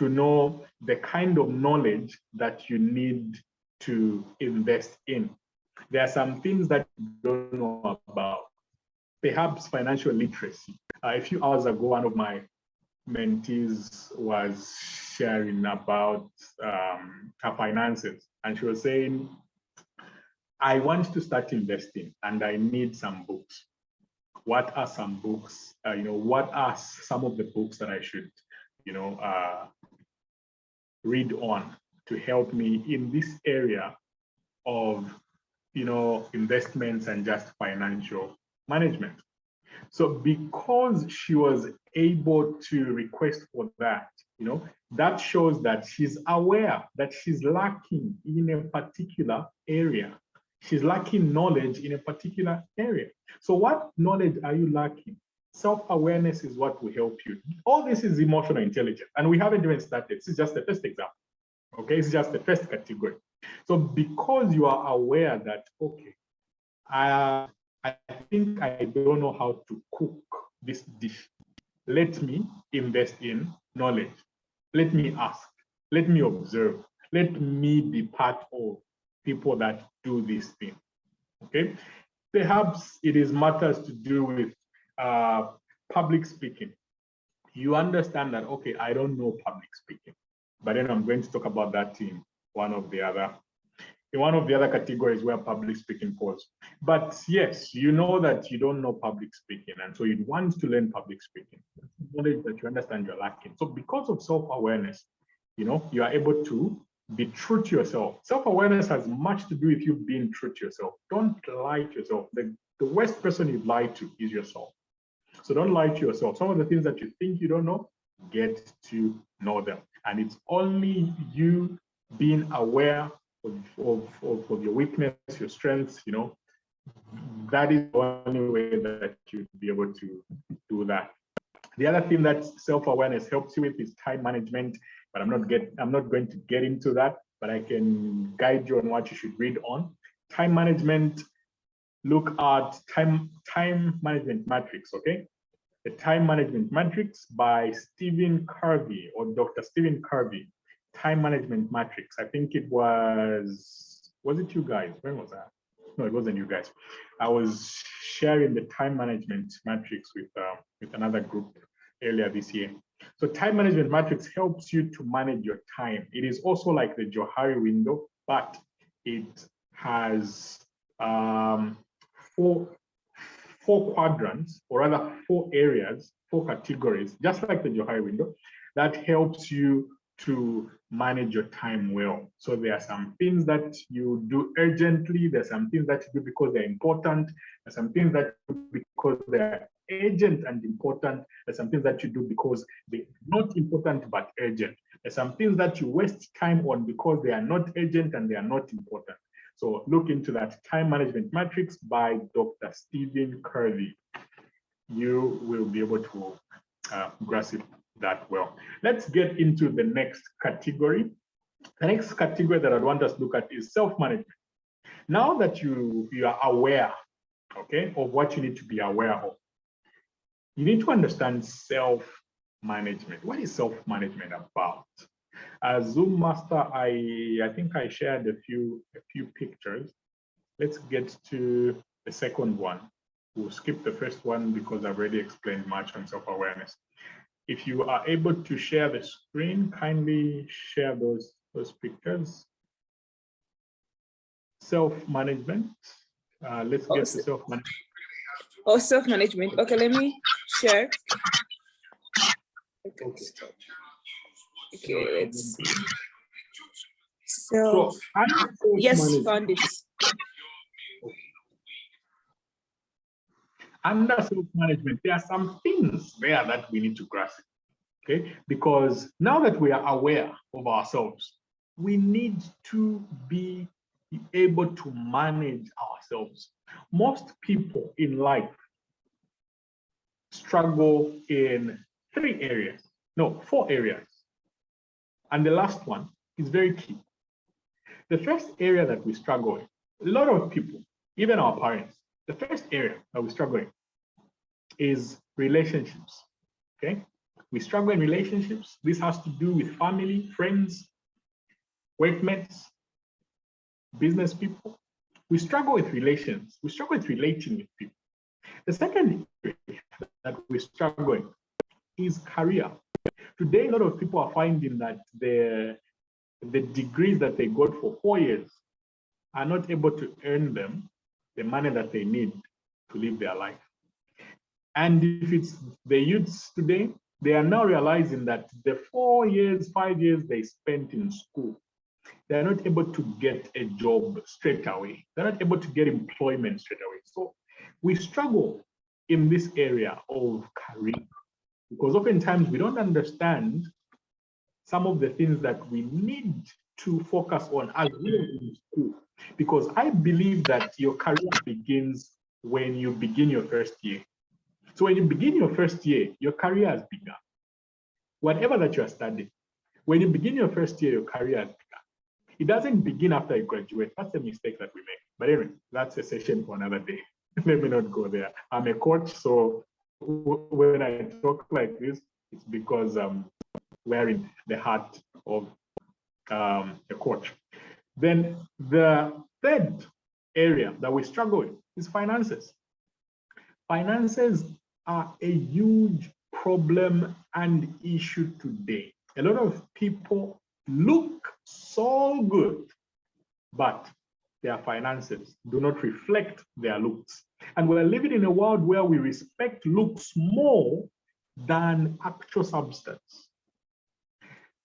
know the kind of knowledge that you need to invest in. There are some things that you don't know about, perhaps financial literacy. A few hours ago, one of my mentees was sharing about her finances, and she was saying, I want to start investing and I need some books. What are some books? What are some of the books that I should, read on to help me in this area of, investments and just financial management? So because she was able to request for that, that shows that she's aware that she's lacking in a particular area. She's lacking knowledge in a particular area. So what knowledge are you lacking? Self-awareness is what will help you. All this is emotional intelligence, and we haven't even started. This is just the first example. Okay, it's just the first category. So because you are aware that, okay, I think I don't know how to cook this dish. Let me invest in knowledge. Let me ask. Let me observe. Let me be part of people that do this thing. Okay? Perhaps it is matters to do with public speaking. You understand that, okay, I don't know public speaking, but then I'm going to talk about that in one of the other categories where public speaking falls. But yes, you know that you don't know public speaking, and so you want to learn public speaking. Knowledge that you understand you're lacking. So because of self-awareness, you are able to be true to yourself. Self-awareness has much to do with you being true to yourself. Don't lie to yourself. The worst person you lie to is yourself. So don't lie to yourself. Some of the things that you think you don't know, get to know them. And it's only you being aware of your weakness, your strengths, that is the only way that you'll be able to do that. The other thing that self-awareness helps you with is time management, but I'm not going to get into that, but I can guide you on what you should read on. Time management look at time management matrix, okay? The time management matrix by Stephen Covey or Dr. Stephen Covey, time management matrix. I think it was it you guys? When was that? No, it wasn't you guys. I was sharing the time management matrix with another group earlier this year. So time management matrix helps you to manage your time. It is also like the Johari window, but it has four quadrants, or rather 4 areas, 4 categories, just like the Johari window, that helps you to manage your time well. So there are some things that you do urgently, there's some things that you do because they're important, there's some things that you do because they're urgent and important, there's some things that you do because they're not important but urgent. There's some things that you waste time on because they are not urgent and they are not important. So look into that time management matrix by Dr. Stephen Covey. You will be able to grasp that well. Let's get into the next category. The next category that I want us to look at is self-management. Now that you are aware, okay, of what you need to be aware of, you need to understand self-management. What is self-management about? As Zoom master, I think I shared a few pictures. Let's get to the second one. We'll skip the first one because I've already explained much on self-awareness. If you are able to share the screen, kindly share those pictures. Self-management. Let's get to self-management. Oh, self-management. Okay, let me share. Okay, let's see. So yes, found it. Under self-management, there are some things there that we need to grasp, okay? Because now that we are aware of ourselves, we need to be able to manage ourselves. Most people in life struggle in 3 areas, no, 4 areas. And the last one is very key. The first area that we struggle in, a lot of people, even our parents, the first area that we struggle in is relationships, okay? We struggle in relationships. This has to do with family, friends, workmates, business people. We struggle with relations. We struggle with relating with people. The second area that we struggle in is career. Today, a lot of people are finding that the degrees that they got for 4 years are not able to earn them the money that they need to live their life. And if it's the youths today, they are now realizing that the 4 years, 5 years they spent in school, they're not able to get a job straight away. They're not able to get employment straight away. So we struggle in this area of career because oftentimes we don't understand some of the things that we need to focus on as we are in school. Because I believe that your career begins when you begin your first year. So when you begin your first year, your career has begun. Whatever that you are studying, when you begin your first year, your career has begun. It doesn't begin after you graduate. That's a mistake that we make. But anyway, that's a session for another day. Let me not go there. I'm a coach, so when I talk like this, it's because I'm wearing the hat of a coach. Then the third area that we struggle with is finances. Finances are a huge problem and issue today. A lot of people look so good, but their finances do not reflect their looks. And we're living in a world where we respect looks more than actual substance.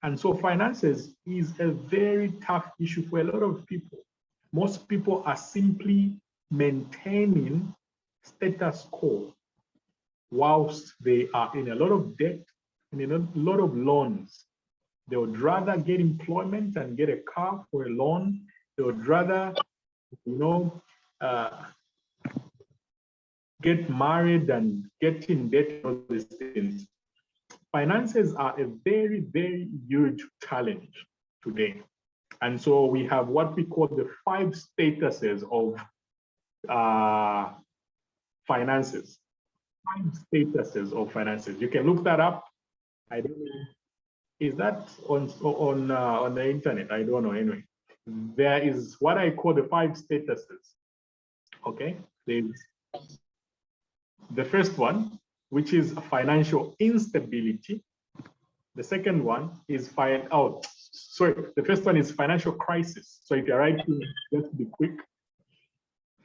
And so finances is a very tough issue for a lot of people. Most people are simply maintaining status quo whilst they are in a lot of debt and in a lot of loans. They would rather get employment and get a car for a loan. They would rather, get married and get in debt and all these things. Finances are a very, very huge challenge today. And so we have what we call the 5 statuses of finances, 5 statuses of finances. You can look that up. I don't know. Is that on the internet? I don't know. Anyway, there is what I call the 5 statuses. Okay, there's the first one, which is financial instability. The second one is the first one is financial crisis. So if you're writing, just be quick.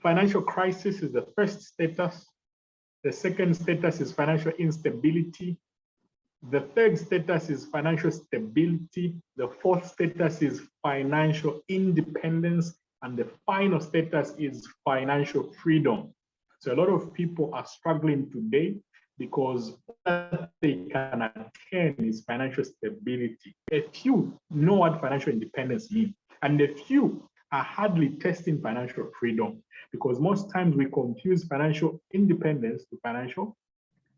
Financial crisis is the first status. The second status is financial instability. The third status is financial stability. The fourth status is financial independence. And the final status is financial freedom. So a lot of people are struggling today because what they can attain is financial stability. A few know what financial independence means, and a few are hardly testing financial freedom, because most times we confuse financial independence to financial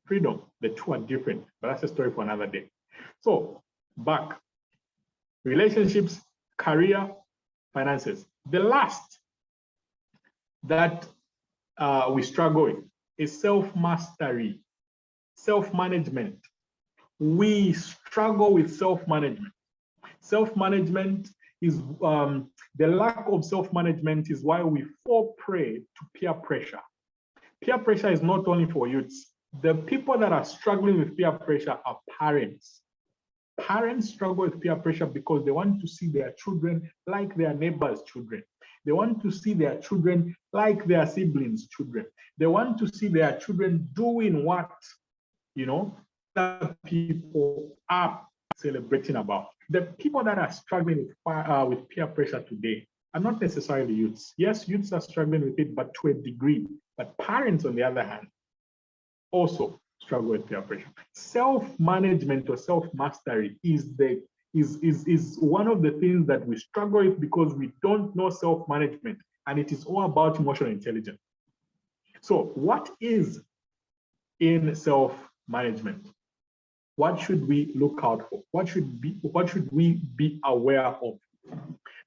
freedom. The two are different, but that's a story for another day. So back, relationships, career, finances. The last that we struggle with is self-mastery, self-management. We struggle with self-management. Self-management is, the lack of self-management is why we fall prey to peer pressure. Peer pressure is not only for youths. The people that are struggling with peer pressure are parents. Parents struggle with peer pressure because they want to see their children like their neighbors' children. They want to see their children like their siblings' children. They want to see their children doing what, that people are celebrating about. The people that are struggling with peer pressure today are not necessarily youths. Yes, youths are struggling with it, but to a degree. But parents, on the other hand, also struggle with peer pressure. Self-management or self-mastery is one of the things that we struggle with because we don't know self-management, and it is all about emotional intelligence. So what is in self-management? What should we look out for? What should we be aware of?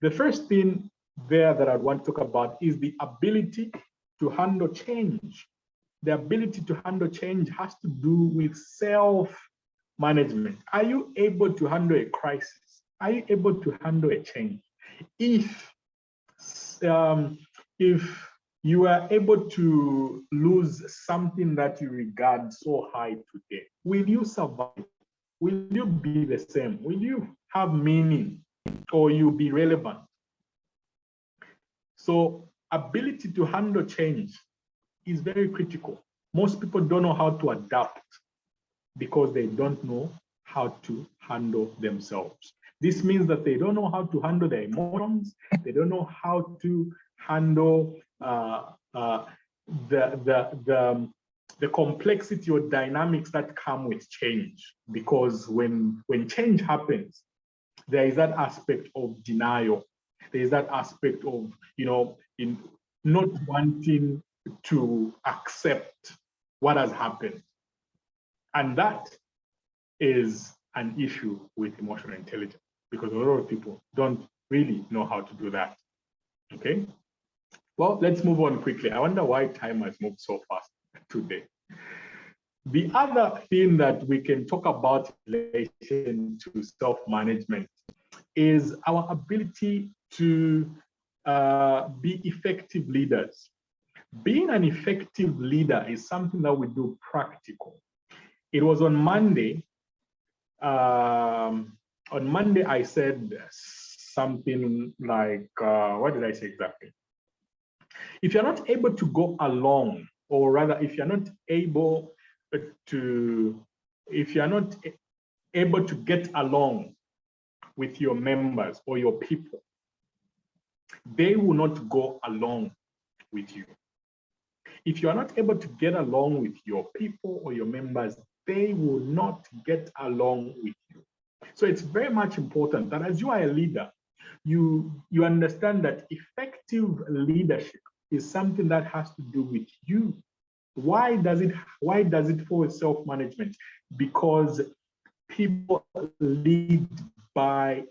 The first thing there that I'd want to talk about is the ability to handle change. The ability to handle change has to do with self-management. Are you able to handle a crisis? Are you able to handle a change? If you are able to lose something that you regard so high today, will you survive? Will you be the same? Will you have meaning, or you be relevant? So ability to handle change is very critical. Most people don't know how to adapt because they don't know how to handle themselves. This means that they don't know how to handle their emotions. They don't know how to handle the complexity or dynamics that come with change. Because when change happens, there is that aspect of denial. There is that aspect of, in not wanting to accept what has happened. And that is an issue with emotional intelligence, because a lot of people don't really know how to do that. Okay? Well, let's move on quickly. I wonder why time has moved so fast today. The other thing that we can talk about in relation to self-management is our ability to be effective leaders. Being an effective leader is something that we do practical. It was on Monday. On Monday, I said something like, what did I say exactly? If you're not able to go along, or rather, if you're not able to get along with your members or your people, they will not go along with you. If you are not able to get along with your people or your members, they will not get along with you. So it's very much important that as you are a leader, you understand that effective leadership is something that has to do with you. Why does it fall with self-management? Because people lead by,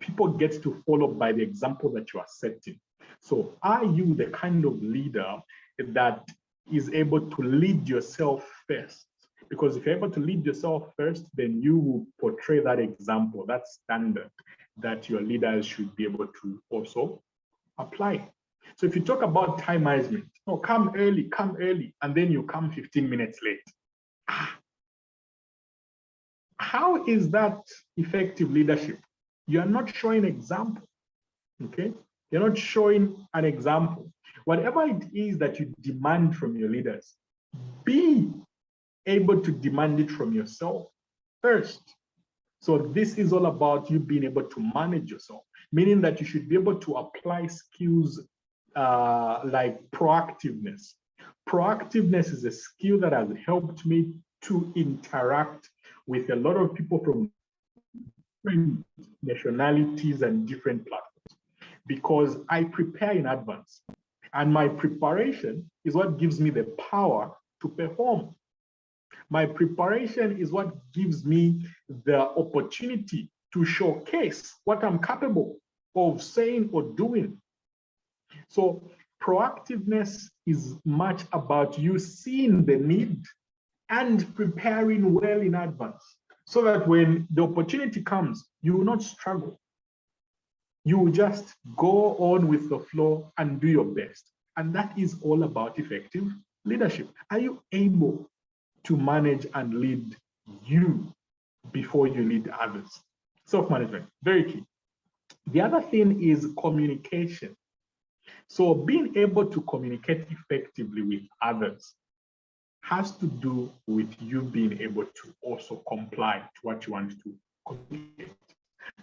people get to follow by the example that you are setting. So are you the kind of leader that is able to lead yourself first? Because if you're able to lead yourself first, then you will portray that example, that standard that your leaders should be able to also apply. So if you talk about time management, no, come early, and then you come 15 minutes late. How is that effective leadership? You are not showing example, okay? You're not showing an example. Whatever it is that you demand from your leaders, be able to demand it from yourself first. So this is all about you being able to manage yourself, meaning that you should be able to apply skills like proactiveness. Proactiveness is a skill that has helped me to interact with a lot of people from different nationalities and different platforms because I prepare in advance. And my preparation is what gives me the power to perform. My preparation is what gives me the opportunity to showcase what I'm capable of saying or doing. So proactiveness is much about you seeing the need and preparing well in advance so that when the opportunity comes, you will not struggle. You will just go on with the flow and do your best. And that is all about effective leadership. Are you able to manage and lead you before you lead others? Self-management, very key. The other thing is communication. So being able to communicate effectively with others has to do with you being able to also comply to what you want to communicate.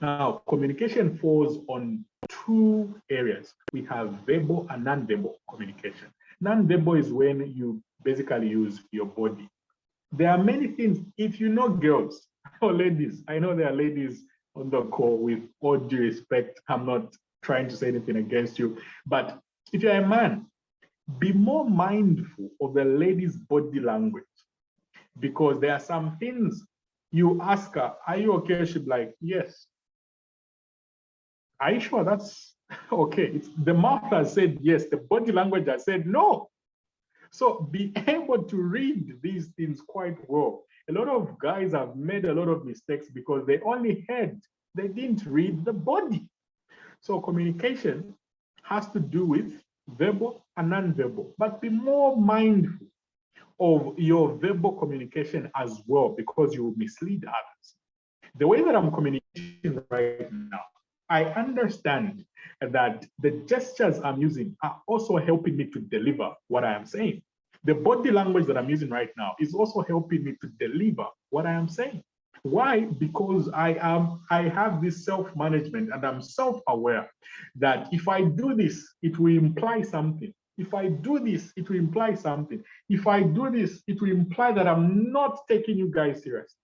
Now, communication falls on two areas. We have verbal and non-verbal communication. Non-verbal is when you basically use your body. There are many things, if you know girls or ladies, I know there are ladies on the call, with all due respect, I'm not trying to say anything against you, but if you're a man, be more mindful of the lady's body language, because there are some things you ask her, are you okay? She'll be like, yes. Are you sure that's okay? It's, the mouth has said yes, the body language has said no. So be able to read these things quite well. A lot of guys have made a lot of mistakes because they only heard, they didn't read the body. So communication has to do with verbal and non-verbal, but be more mindful of your verbal communication as well, because you will mislead others. The way that I'm communicating right now, I understand that the gestures I'm using are also helping me to deliver what I am saying. The body language that I'm using right now is also helping me to deliver what I am saying. Why? Because I have this self-management and I'm self-aware that if I do this, it will imply something. If I do this, it will imply something. If I do this, it will imply that I'm not taking you guys serious.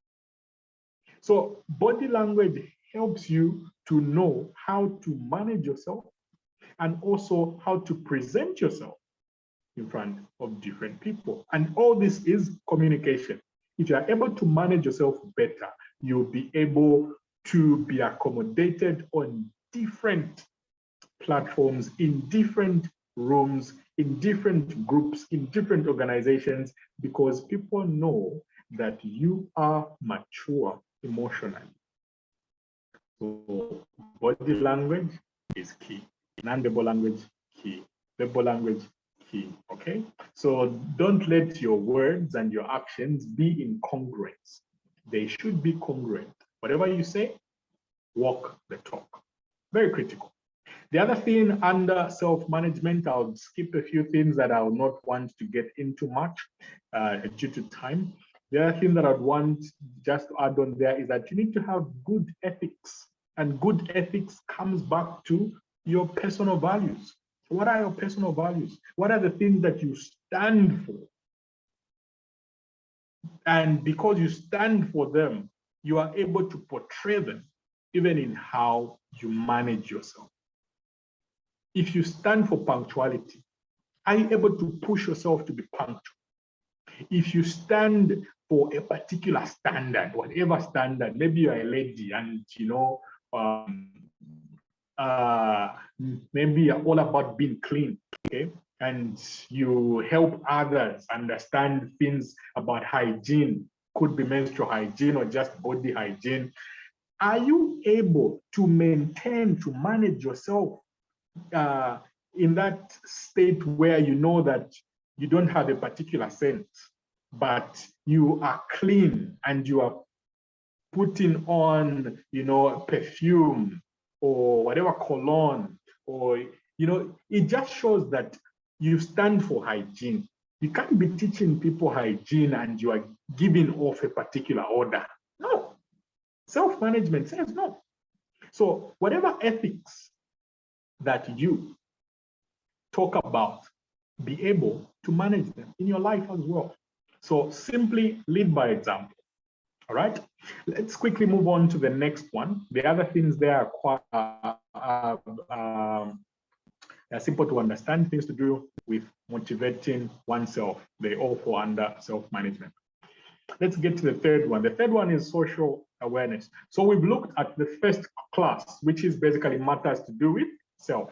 So body language helps you to know how to manage yourself and also how to present yourself in front of different people. And all this is communication. If you are able to manage yourself better, you'll be able to be accommodated on different platforms, in different rooms, in different groups, in different organizations, because people know that you are mature emotionally. So body language is key. Non-verbal language, key. Verbal language, key, okay? So don't let your words and your actions be in congruence. They should be congruent. Whatever you say, walk the talk. Very critical. The other thing under self-management, I'll skip a few things that I will not want to get into much due to time. The other thing that I'd want just to add on there is that you need to have good ethics. And good ethics comes back to your personal values. What are your personal values? What are the things that you stand for? And because you stand for them, you are able to portray them, even in how you manage yourself. If you stand for punctuality, are you able to push yourself to be punctual? If you stand for a particular standard, whatever standard, maybe you're a lady and maybe you're all about being clean, okay? And you help others understand things about hygiene, could be menstrual hygiene or just body hygiene. Are you able to maintain, to manage yourself in that state where you know that you don't have a particular scent, but you are clean and you are putting on, you know, perfume or whatever cologne, or, you know, it just shows that you stand for hygiene. You can't be teaching people hygiene and you are giving off a particular order. No. Self-management says no. So whatever ethics that you talk about, be able to manage them in your life as well. So simply lead by example. All right, let's quickly move on to the next one. The other things there are quite they're simple to understand, things to do with motivating oneself. They all fall under self-management. Let's get to the third one. The third one is social awareness. So we've looked at the first class, which is basically matters to do with self.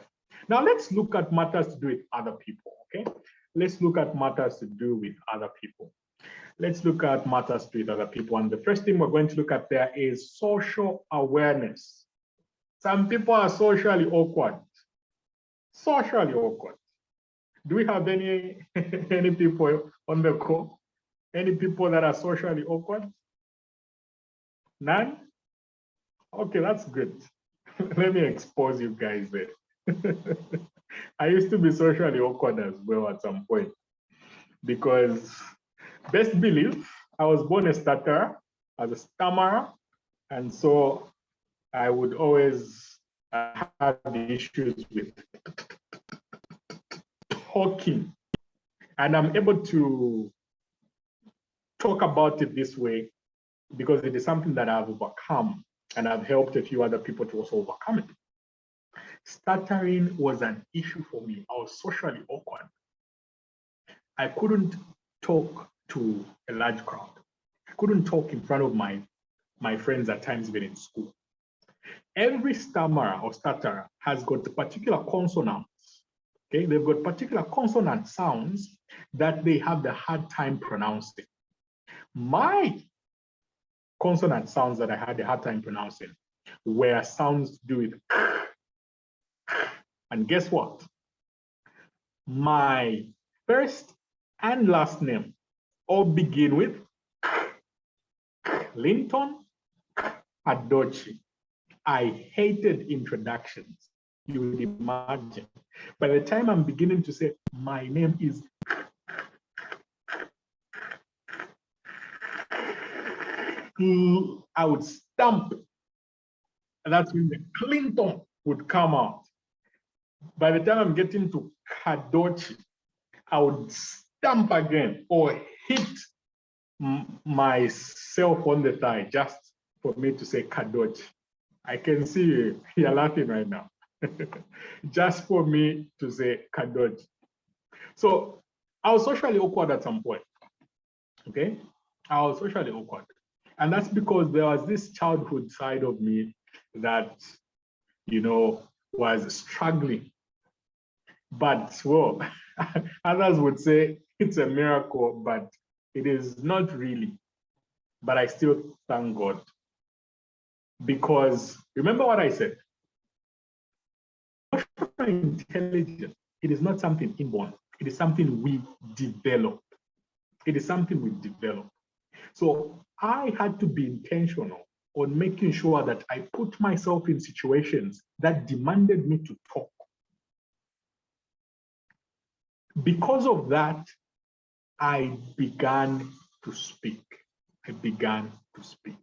Now let's look at matters to do with other people, okay? Let's look at matters to do with other people. Let's look at matters to do with other people. And the first thing we're going to look at there is social awareness. Some people are socially awkward. Socially awkward. Do we have any people on the call? Any people that are socially awkward? None? Okay, that's good. Let me expose you guys there. I used to be socially awkward as well at some point, because best believe I was born a stutterer, as a stammerer, and so I would always have issues with talking, and I'm able to talk about it this way because it is something that I've overcome, and I've helped a few other people to also overcome it. Stuttering was an issue for me. I was socially awkward. I couldn't talk to a large crowd. I couldn't talk in front of my friends at times, even in school. Every stammerer or stutterer has got particular consonants. Okay, they've got particular consonant sounds that they have the hard time pronouncing. My consonant sounds that I had a hard time pronouncing were sounds to do with, and guess what? My first and last name all begin with Clinton Kadochi. I hated introductions. You would imagine. By the time I'm beginning to say, my name is, I would stamp. And that's when the Clinton would come out. By the time I'm getting to Kadochi, I would stamp again or hit myself on the thigh just for me to say Kadochi. I can see you, you're laughing right now. Just for me to say Kadochi. So I was socially awkward at some point, okay? I was socially awkward. And that's because there was this childhood side of me that, you know, was struggling. But, well, others would say it's a miracle, but it is not really. But I still thank God. Because remember what I said, emotional intelligence, it is not something inborn. It is something we develop. It is something we develop. So I had to be intentional on making sure that I put myself in situations that demanded me to talk. Because of that, I began to speak. I began to speak.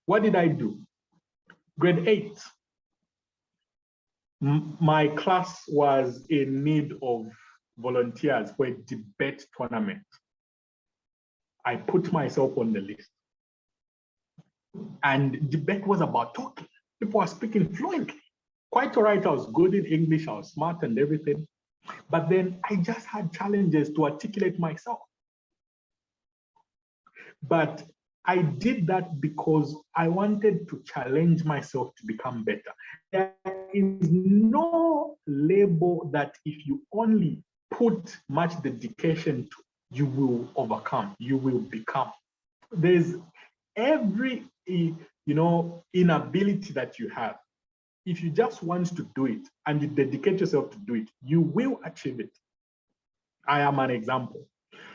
What did I do? Grade 8. My class was in need of volunteers for a debate tournament. I put myself on the list. And debate was about talking. People were speaking fluently. Quite all right, I was good in English, I was smart and everything. But then I just had challenges to articulate myself. But I did that because I wanted to challenge myself to become better. There is no label that if you only put much dedication to, you will overcome, you will become. There's every inability that you have. If you just want to do it and you dedicate yourself to do it, you will achieve it. I am an example.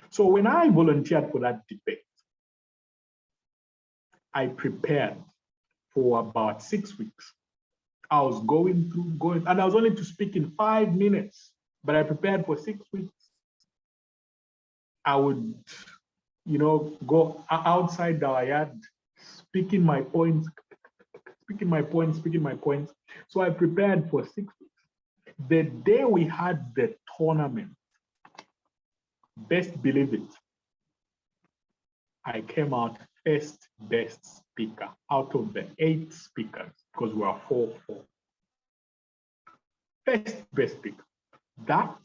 So when I volunteered for that debate, I prepared for about 6 weeks. I was going, and I was only to speak in 5 minutes, but I prepared for 6 weeks. I would, go outside our yard, speaking my points. So I prepared for 6 weeks. The day we had the tournament, best believe it, I came out first best speaker out of the 8 speakers, because we are 4-4. First best speaker. That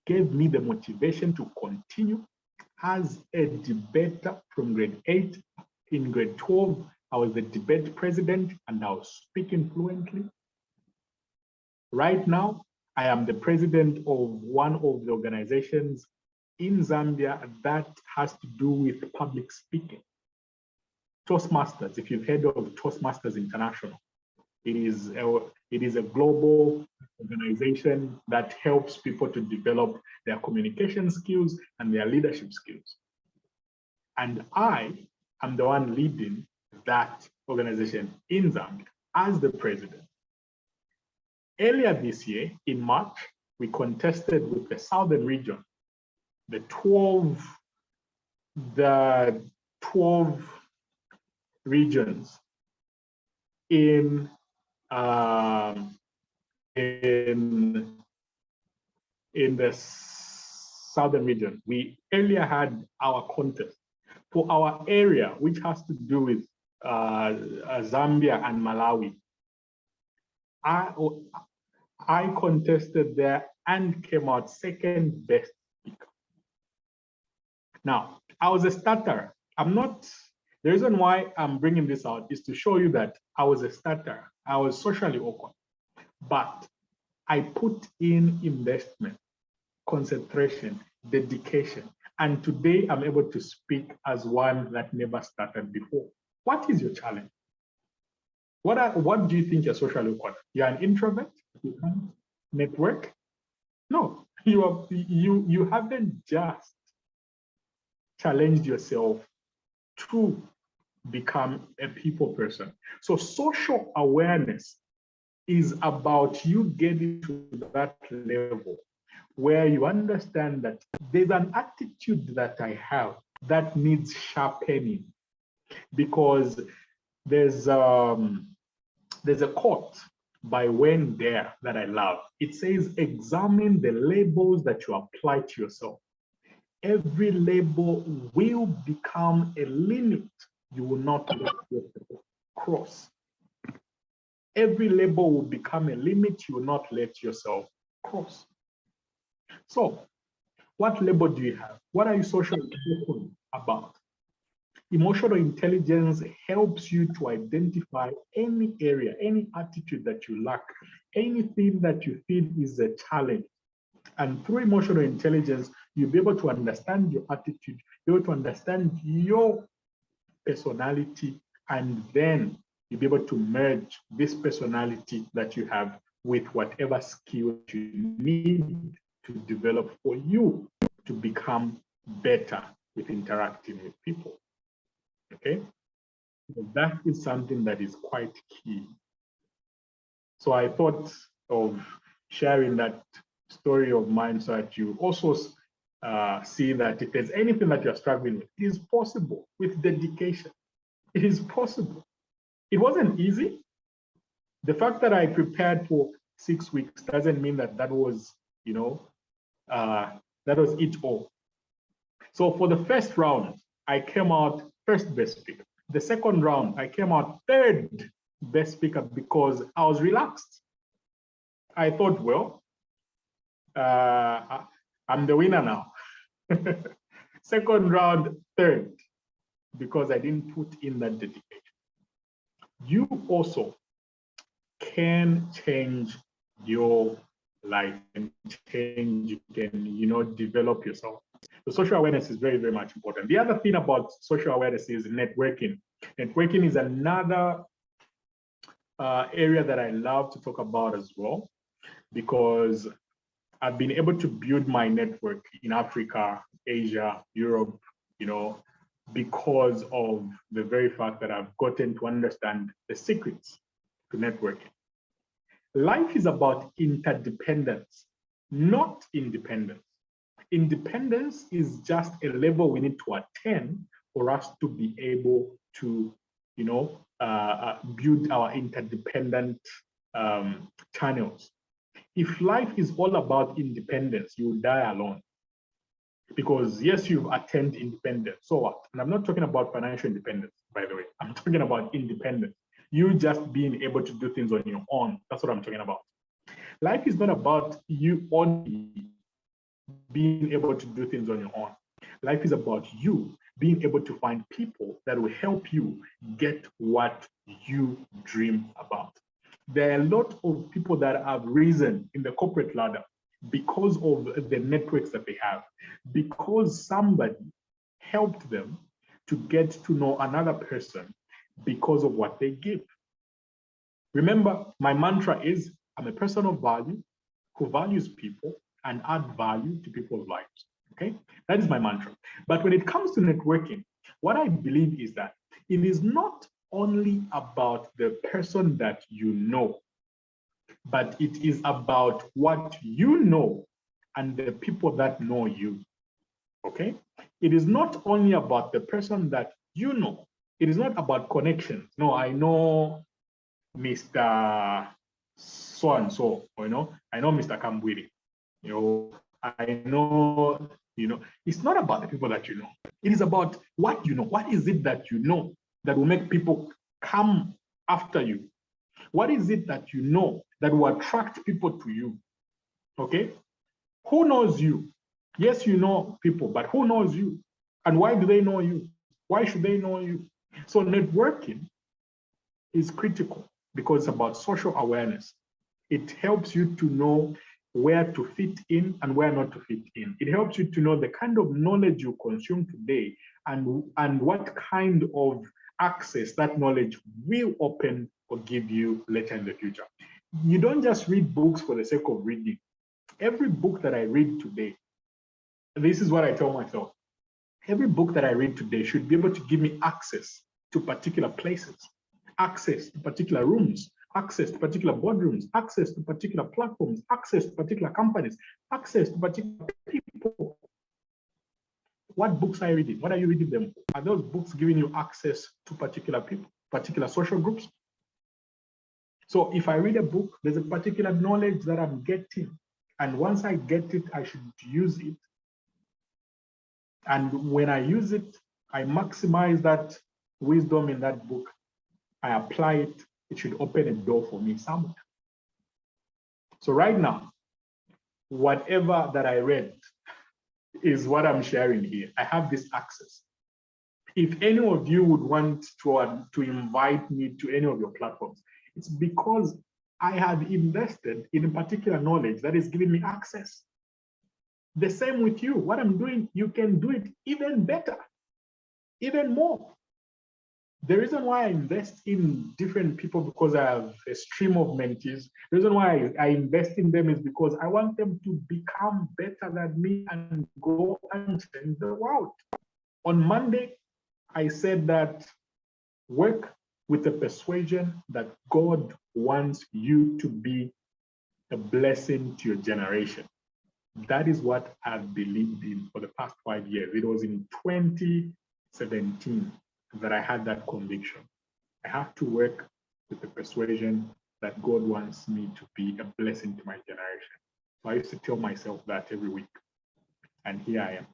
gave me the motivation to continue as a debater from grade 8. In grade 12, I was the debate president and I was speaking fluently. Right now, I am the president of one of the organizations in Zambia that has to do with public speaking. Toastmasters, if you've heard of Toastmasters International, it is a global organization that helps people to develop their communication skills and their leadership skills. And I am the one leading that organization in Zambia as the president. Earlier this year, in March, we contested with the southern region, the 12 regions in the southern region. We earlier had our contest for our area, which has to do with Zambia and Malawi. I contested there and came out second best speaker. Now, I was a starter. The reason why I'm bringing this out is to show you that I was a starter. I was socially awkward, but I put in investment, concentration, dedication, and today I'm able to speak as one that never started before. What is your challenge? What do you think you're socially awkward? You're an introvert? You can't network? No, you haven't just challenged yourself to become a people person. So social awareness is about you getting to that level where you understand that there's an attitude that I have that needs sharpening, because there's a quote by Wayne Dare that I love. It says, examine the labels that you apply to yourself. Every label will become a limit you will not let yourself cross. Every label will become a limit you will not let yourself cross. So, what label do you have? What are you socially open about? Emotional intelligence helps you to identify any area, any attitude that you lack, anything that you feel is a challenge. And through emotional intelligence, you'll be able to understand your attitude, you'll be able to understand your personality, and then you'll be able to merge this personality that you have with whatever skill you need to develop for you to become better with interacting with people. Okay? That is something that is quite key. So I thought of sharing that story of mine so that you also see that if there's anything that you're struggling with, it is possible with dedication. It is possible. It wasn't easy. The fact that I prepared for 6 weeks doesn't mean that that was, that was it all. So for the first round, I came out first best speaker. The second round, I came out third best speaker because I was relaxed. I thought, well, I'm the winner now. Second round, third. because I didn't put in that dedication. You also can change your life and change, you can, develop yourself. The social awareness is very, very much important. The other thing about social awareness is networking. Networking is another area that I love to talk about as well, because I've been able to build my network in Africa, Asia, Europe, because of the very fact that I've gotten to understand the secrets to networking. Life is about interdependence, not independence. Independence is just a level we need to attain for us to be able to, build our interdependent channels. If life is all about independence, you will die alone. Because yes, you've attained independence. So what? And I'm not talking about financial independence, by the way. I'm talking about independence. You just being able to do things on your own. That's what I'm talking about. Life is not about you only being able to do things on your own. Life is about you being able to find people that will help you get what you dream about. There are a lot of people that have risen in the corporate ladder because of the networks that they have, because somebody helped them to get to know another person because of what they give. Remember, my mantra is, I'm a person of value who values people and add value to people's lives, okay? That is my mantra. But when it comes to networking, what I believe is that it is not only about the person that you know, but it is about what you know and the people that know you, okay? It is not only about the person that you know. It is not about connections. No, I know Mr. So-and-so, I know Mr. Kambwiri, I know, it's not about the people that you know. It is about what you know. What is it that you know that will make people come after you? What is it that you know that will attract people to you? Okay? Who knows you? Yes, you know people, but who knows you? And why do they know you? Why should they know you? So networking is critical because it's about social awareness. It helps you to know where to fit in and where not to fit in. It helps you to know the kind of knowledge you consume today and what kind of access that knowledge will open or give you later in the future. You don't just read books for the sake of reading. Every book that I read today, this is what I tell myself, every book that I read today should be able to give me access to particular places, access to particular rooms, access to particular boardrooms, access to particular platforms, access to particular companies, access to particular people. What books are you reading? What are you reading them? Are those books giving you access to particular people, particular social groups? So if I read a book, there's a particular knowledge that I'm getting. And once I get it, I should use it. And when I use it, I maximize that wisdom in that book. I apply it. It should open a door for me somewhere. So right now, whatever that I read is what I'm sharing here. I have this access. If any of you would want to invite me to any of your platforms, it's because I have invested in a particular knowledge that is giving me access. The same with you. What I'm doing, you can do it even better, even more. The reason why I invest in different people because I have a stream of mentees. The reason why I invest in them is because I want them to become better than me and go and change the world. On Monday, I said that work with the persuasion that God wants you to be a blessing to your generation. That is what I've believed in for the past 5 years. It was in 2017 that I had that conviction. I have to work with the persuasion that God wants me to be a blessing to my generation. So I used to tell myself that every week. And here I am,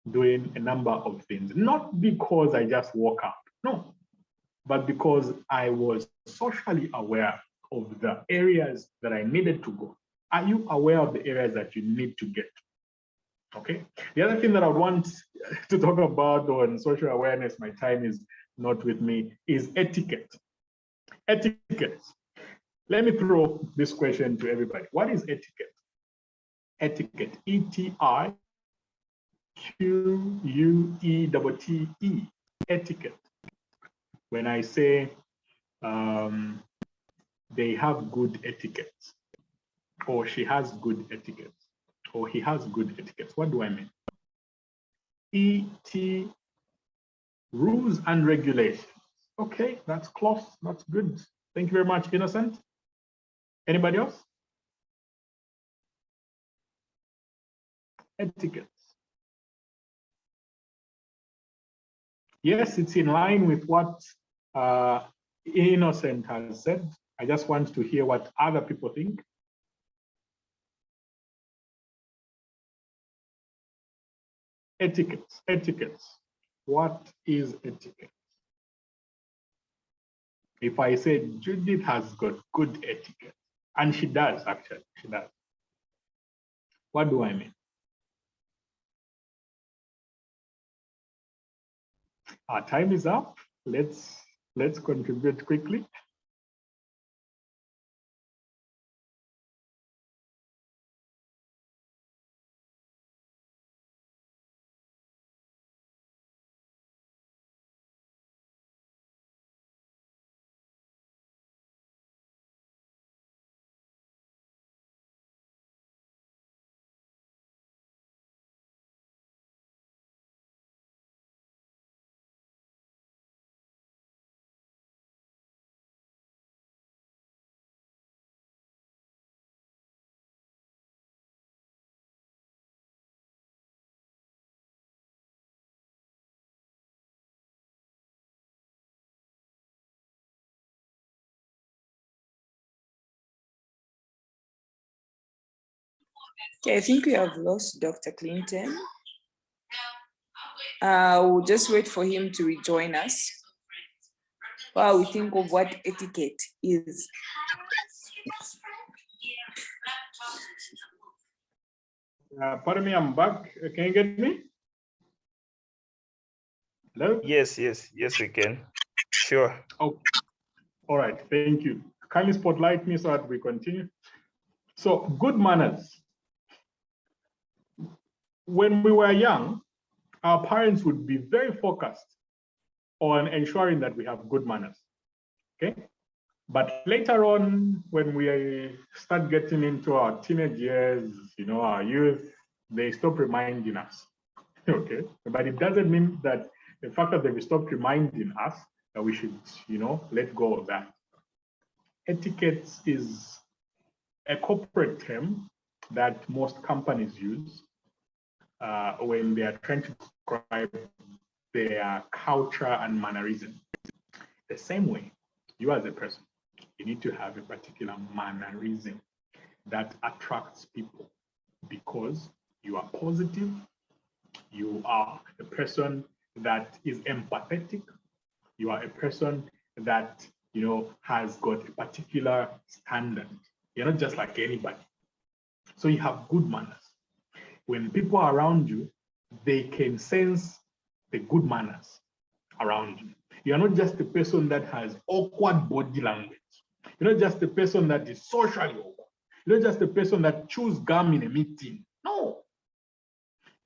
doing a number of things, not because I just woke up, no, but because I was socially aware of the areas that I needed to go. Are you aware of the areas that you need to get? Okay. The other thing that I would want to talk about on social awareness, my time is not with me, is etiquette. Etiquette. Let me throw this question to everybody. What is etiquette? Etiquette, E-T-I-Q-U-E-T-T-E, etiquette. When I say they have good etiquette, or she has good etiquette, or he has good etiquette, what do I mean? E-T, rules and regulations. Okay, that's close, that's good. Thank you very much, Innocent. Anybody else? Etiquette. Yes, it's in line with what Innocent has said. I just want to hear what other people think. Etiquette, etiquette. What is etiquette? If I say Judith has got good etiquette, and she does actually, she does. What do I mean? Our time is up. Let's contribute quickly. Okay, I think we have lost Dr. Clinton. We'll just wait for him to rejoin us while we think of what etiquette is. Pardon me, I'm back. Can you get me? Hello? Yes, we can. Sure. Oh, all right, thank you. Can you spotlight me so that we continue? So, good manners. When we were young, our parents would be very focused on ensuring that we have good manners, okay? But later on, when we start getting into our teenage years, you know, our youth, they stop reminding us, okay? But it doesn't mean that the fact that they stopped reminding us that we should, you know, let go of that. Etiquette is a corporate term that most companies use when they are trying to describe their culture and mannerism. The same way, you as a person, you need to have a particular mannerism that attracts people because you are positive, you are a person that is empathetic, you are a person that, you know, has got a particular standard. You're not just like anybody. So you have good manners. When people are around you, they can sense the good manners around you. You're not just a person that has awkward body language. You're not just a person that is socially awkward. You're not just a person that chews gum in a meeting. No.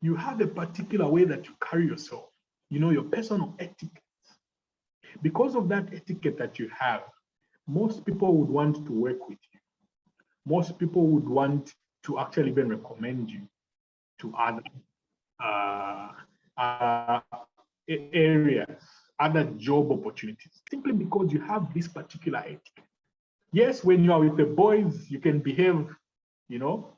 You have a particular way that you carry yourself. You know, your personal etiquette. Because of that etiquette that you have, most people would want to work with you. Most people would want to actually even recommend you to other areas, other job opportunities, simply because you have this particular etiquette. Yes, when you are with the boys, you can behave, you know,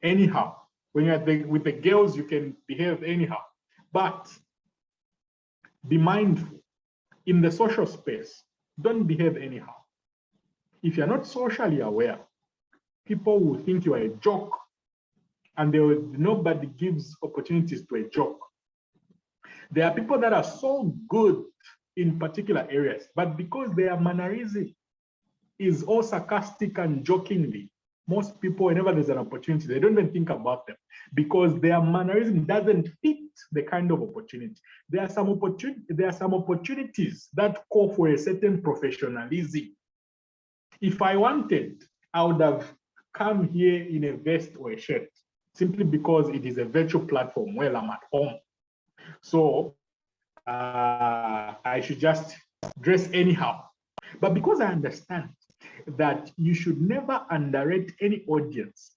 anyhow. When you're with the girls, you can behave anyhow. But be mindful. In the social space, don't behave anyhow. If you're not socially aware, people will think you are a joke, and nobody gives opportunities to a joke. There are people that are so good in particular areas, but because their mannerism is all sarcastic and jokingly, Most people, whenever there's an opportunity, they don't even think about them because their mannerism doesn't fit the kind of opportunity. There are some opportunities that call for a certain professionalism. If I wanted, I would have come here in a vest or a shirt simply because it is a virtual platform where I'm at home. So I should just dress anyhow. But because I understand that you should never underrate any audience,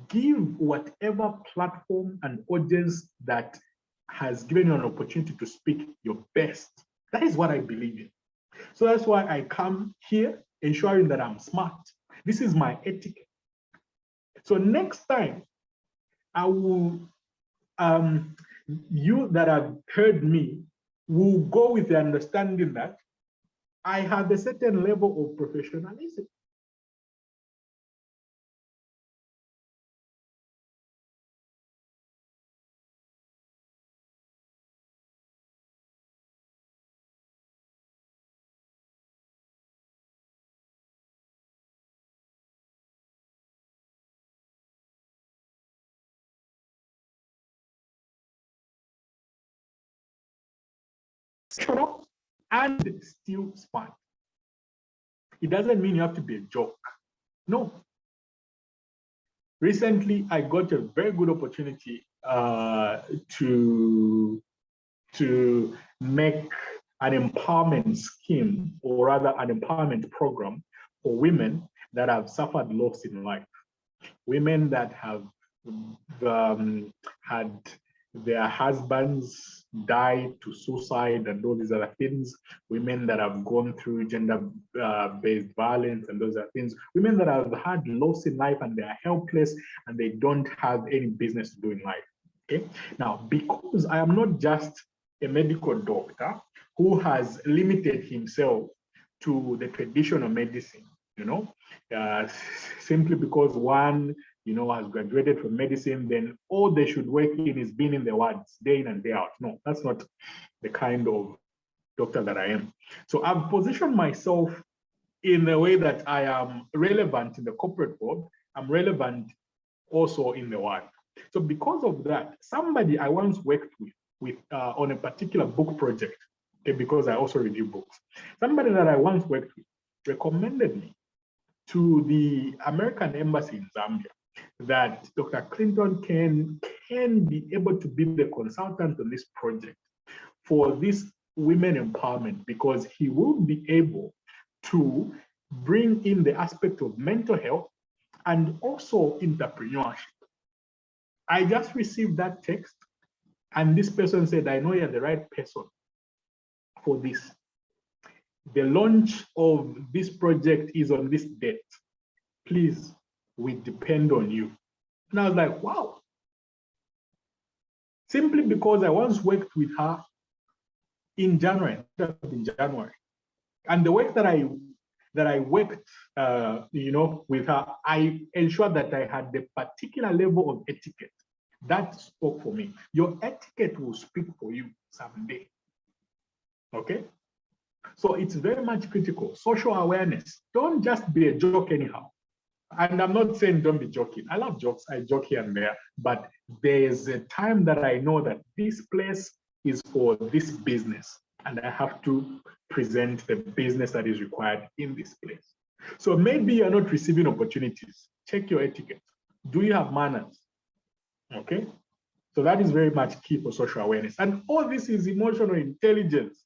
give whatever platform and audience that has given you an opportunity to speak your best. That is what I believe in. So that's why I come here ensuring that I'm smart. This is my etiquette. So next time, I will, you that have heard me will go with the understanding that I have a certain level of professionalism. And still smart. It doesn't mean you have to be a joke. No. Recently, I got a very good opportunity to make an empowerment scheme, or rather an empowerment program for women that have suffered loss in life. Women that have had their husbands die to suicide and all these other things, women that have gone through gender-based violence and those other things, women that have had loss in life and they are helpless and they don't have any business to do in life. Okay. Now, because I am not just a medical doctor who has limited himself to the traditional medicine, simply because one has graduated from medicine, then all they should work in is being in the wards day in and day out. No, that's not the kind of doctor that I am. So I've positioned myself in a way that I am relevant in the corporate world. I'm relevant also in the ward. So because of that, somebody I once worked with on a particular book project, okay, because I also review books, somebody that I once worked with recommended me to the American embassy in Zambia that Dr. Clinton can be able to be the consultant on this project for this women empowerment, because he will be able to bring in the aspect of mental health and also entrepreneurship. I just received that text and this person said, I know you're the right person for this. The launch of this project is on this date. Please, we depend on you. And I was like, wow. Simply because I once worked with her in January. And the work that I worked with her, I ensured that I had the particular level of etiquette that spoke for me. Your etiquette will speak for you someday. Okay? So it's very much critical. Social awareness. Don't just be a joke anyhow. And I'm not saying don't be joking. I love jokes. I joke here and there. But there's a time that I know that this place is for this business. And I have to present the business that is required in this place. So maybe you're not receiving opportunities. Check your etiquette. Do you have manners? Okay? So that is very much key for social awareness. And all this is emotional intelligence.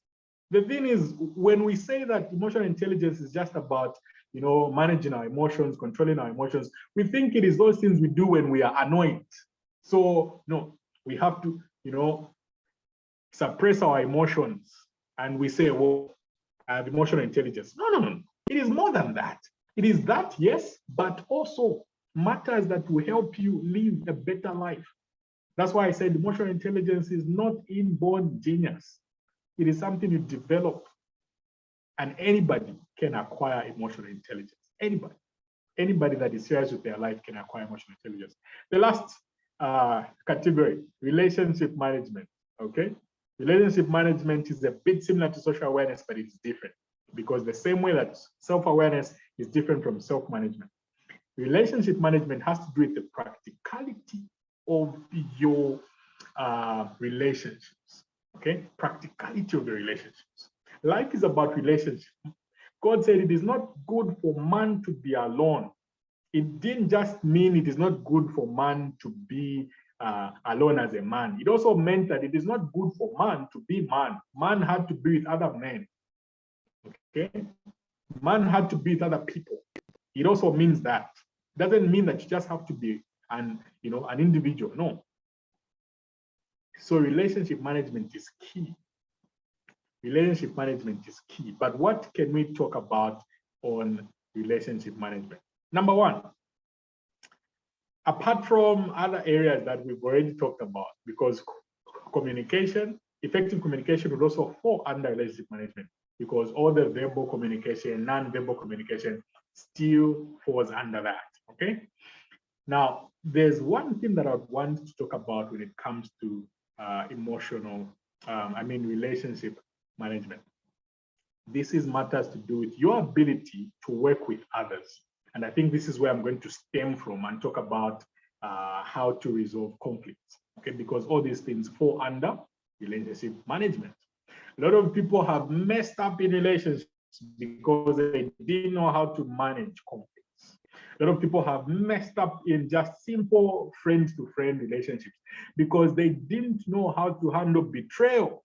The thing is, when we say that emotional intelligence is just about managing our emotions, controlling our emotions, we think it is those things we do when we are annoyed. So no, we have to, suppress our emotions and we say, well, I have emotional intelligence. No. It is more than that. It is that, yes, but also matters that will help you live a better life. That's why I said emotional intelligence is not inborn genius. It is something you develop, and anybody can acquire emotional intelligence. Anybody that is serious with their life can acquire emotional intelligence. The last category, relationship management, okay? Relationship management is a bit similar to social awareness, but it's different, because the same way that self-awareness is different from self-management. Relationship management has to do with the practicality of your relationships. Okay, practicality of the relationships. Life is about relationships. God said it is not good for man to be alone. It didn't just mean it is not good for man to be alone as a man. It also meant that it is not good for man to be man. Man had to be with other men. Okay, man had to be with other people. It also means that. It doesn't mean that you just have to be an individual. No. So relationship management is key. Relationship management is key. But what can we talk about on relationship management? Number one, apart from other areas that we've already talked about, because communication, effective communication would also fall under relationship management, because all the verbal communication, non-verbal communication still falls under that, okay? Now, there's one thing that I want to talk about when it comes to relationship management. This is matters to do with your ability to work with others. And I think this is where I'm going to stem from and talk about how to resolve conflicts, okay? Because all these things fall under relationship management. A lot of people have messed up in relationships because they didn't know how to manage conflicts. A lot of people have messed up in just simple friend-to-friend relationships because they didn't know how to handle betrayal.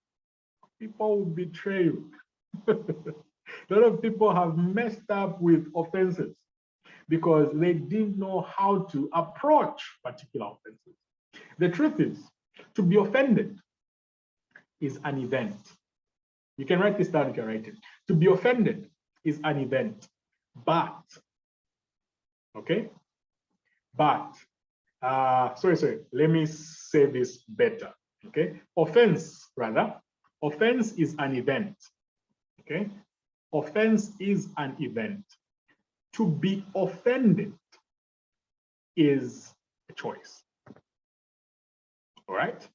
People will betray you. A lot of people have messed up with offenses because they didn't know how to approach particular offenses. The truth is, to be offended is an event. You can write this down, you can write it. To be offended is an event, but, okay? But, let me say this better, okay? Offense is an event, okay? Offense is an event. To be offended is a choice, all right?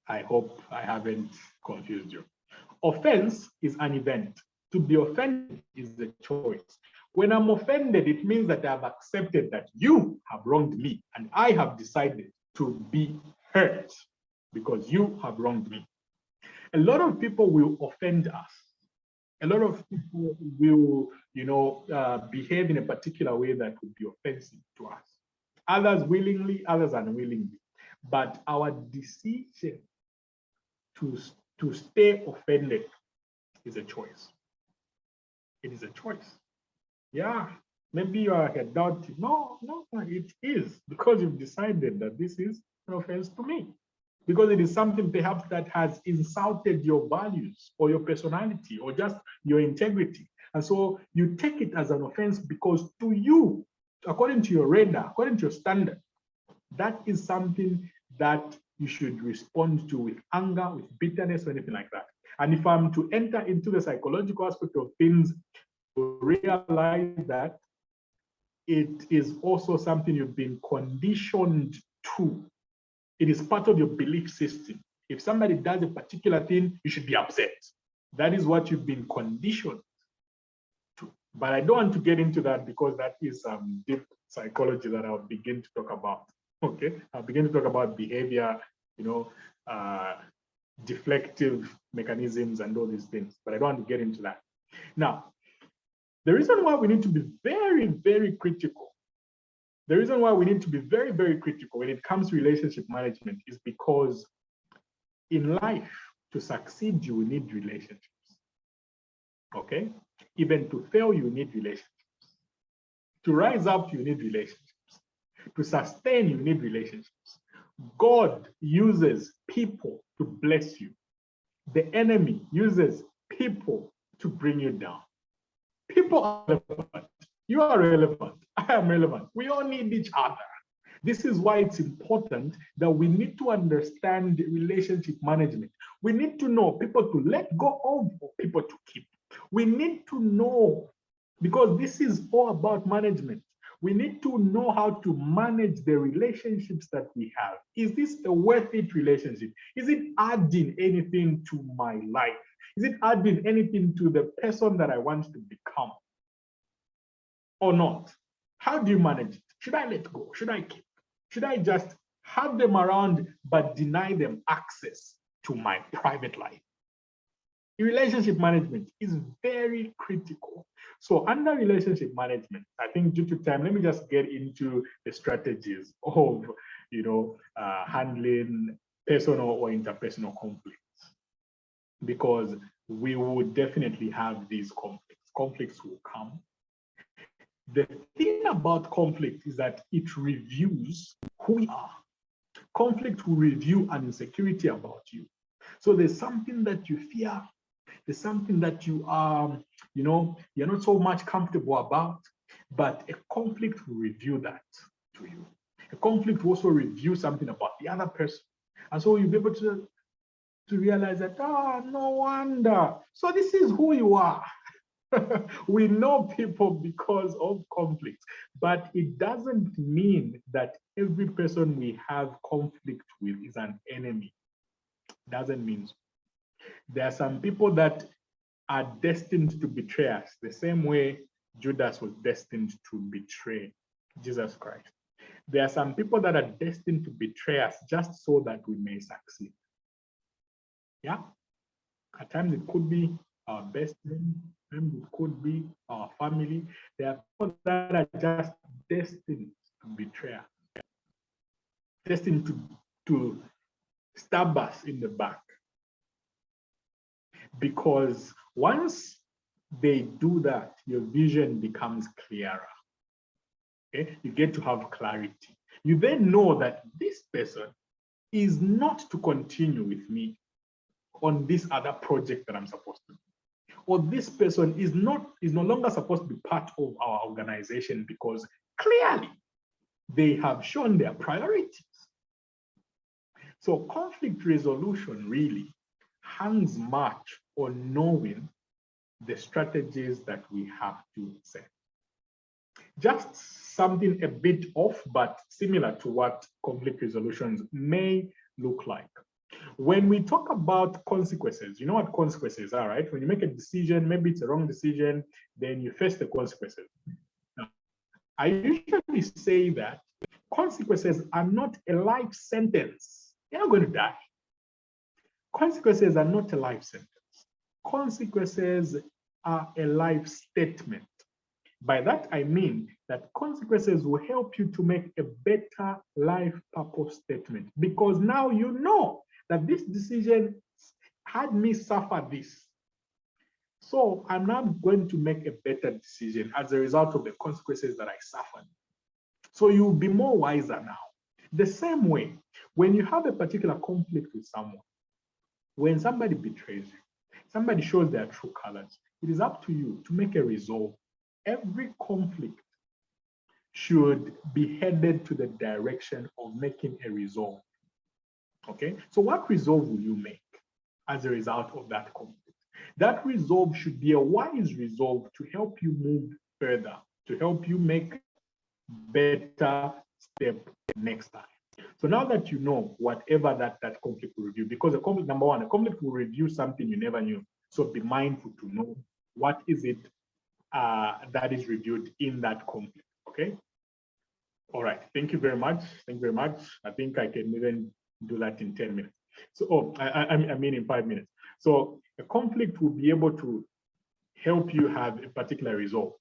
I hope I haven't confused you. Offense is an event. To be offended is a choice. When I'm offended, it means that I've accepted that you have wronged me and I have decided to be hurt because you have wronged me. A lot of people will offend us. A lot of people will, behave in a particular way that would be offensive to us. Others willingly, others unwillingly. But our decision to stay offended is a choice. It is a choice. Yeah, maybe you are a doubt. No, it is because you've decided that this is an offense to me. Because it is something perhaps that has insulted your values or your personality or just your integrity. And so you take it as an offense because to you, according to your radar, according to your standard, that is something that you should respond to with anger, with bitterness, or anything like that. And if I'm to enter into the psychological aspect of things, you realize that it is also something you've been conditioned to. It is part of your belief system. If somebody does a particular thing, you should be upset. That is what you've been conditioned to. But I don't want to get into that because that is some deep psychology that I'll begin to talk about. Okay, I'll begin to talk about behavior, deflective mechanisms and all these things, but I don't want to get into that. Now, the reason why we need to be very, very critical, the reason why we need to be very, very critical when it comes to relationship management is because in life, to succeed, you will need relationships. Okay? Even to fail, you need relationships. To rise up, you need relationships. To sustain, you need relationships. God uses people to bless you. The enemy uses people to bring you down. People are relevant. You are relevant. I am relevant. We all need each other. This is why it's important that we need to understand relationship management. We need to know people to let go of or people to keep. We need to know, because this is all about management. We need to know how to manage the relationships that we have. Is this a worth it relationship? Is it adding anything to my life? Is it adding anything to the person that I want to become or not? How do you manage it? Should I let go? Should I keep? Should I just have them around but deny them access to my private life? Relationship management is very critical. So under relationship management, I think due to time, let me just get into the strategies of, handling personal or interpersonal conflicts, because we will definitely have these conflicts. Conflicts will come. The thing about conflict is that it reviews who we are. Conflict will review an insecurity about you. So there's something that you fear, there's something that you are, you're not so much comfortable about, but a conflict will review that to you. A conflict will also review something about the other person. And so you'll be able to realize that, no wonder. So this is who you are. We know people because of conflict, but it doesn't mean that every person we have conflict with is an enemy. Doesn't mean so. There are some people that are destined to betray us, the same way Judas was destined to betray Jesus Christ. There are some people that are destined to betray us just so that we may succeed. Yeah? At times it could be our best friend, it could be our family. There are people that are just destined to betray us, destined to stab us in the back. Because once they do that, your vision becomes clearer. Okay? You get to have clarity. You then know that this person is not to continue with me on this other project that I'm supposed to do. Or this person is no longer supposed to be part of our organization because clearly they have shown their priorities. So conflict resolution really hangs much on knowing the strategies that we have to set. Just something a bit off, but similar to what conflict resolutions may look like. When we talk about consequences, you know what consequences are, right? When you make a decision, maybe it's a wrong decision, then you face the consequences. Now, I usually say that consequences are not a life sentence. You're not going to die. Consequences are not a life sentence. Consequences are a life statement. By that, I mean that consequences will help you to make a better life purpose statement, because now you know that this decision had me suffer this. So I'm now going to make a better decision as a result of the consequences that I suffered. So you'll be more wiser now. The same way, when you have a particular conflict with someone, when somebody betrays you, somebody shows their true colors, it is up to you to make a resolve. Every conflict should be headed to the direction of making a resolve. Okay, so what resolve will you make as a result of that conflict? That resolve should be a wise resolve to help you move further, to help you make better step next time. So now that you know whatever that conflict will review, because a conflict, number one, a conflict will review something you never knew. So be mindful to know what is it that is reviewed in that conflict. Okay. All right. Thank you very much. Thank you very much. I think I can even do that in 10 minutes. So, I mean in 5 minutes. So a conflict will be able to help you have a particular result.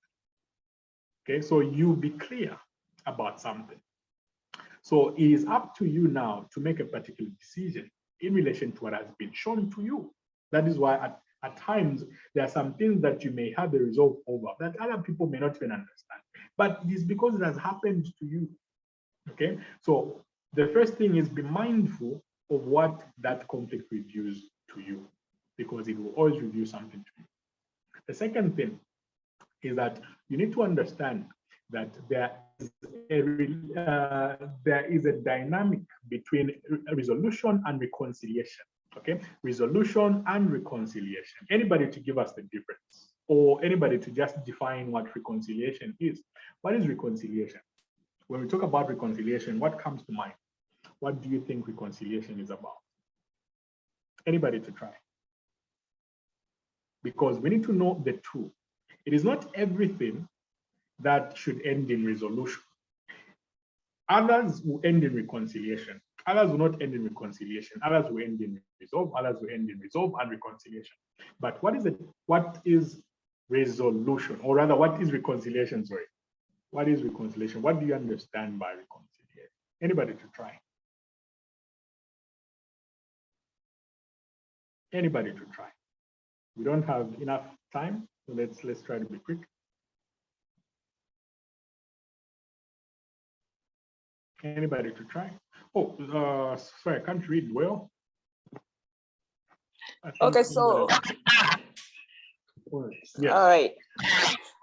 Okay, so you'll be clear about something. So it is up to you now to make a particular decision in relation to what has been shown to you. That is why at times there are some things that you may have a resolve over that other people may not even understand. But it is because it has happened to you. Okay, so the first thing is be mindful of what that conflict reviews to you, because it will always review something to you. The second thing is that you need to understand that there is a dynamic between resolution and reconciliation. Okay, resolution and reconciliation. Anybody to give us the difference, or anybody to just define what reconciliation is? What is reconciliation? When we talk about reconciliation, what comes to mind? What do you think reconciliation is about? Anybody to try? Because we need to know the two. It is not everything that should end in resolution. Others will end in reconciliation. Others will not end in reconciliation. Others will end in resolve. Others will end in resolve and reconciliation. But what is it? What is resolution? Or rather, what is reconciliation? Sorry. What is reconciliation? What do you understand by reconciliation? Anybody to try? Anybody to try? We don't have enough time, so let's try to be quick. Anybody to try? Oh, sorry, I can't read well. Okay, so yes. all right.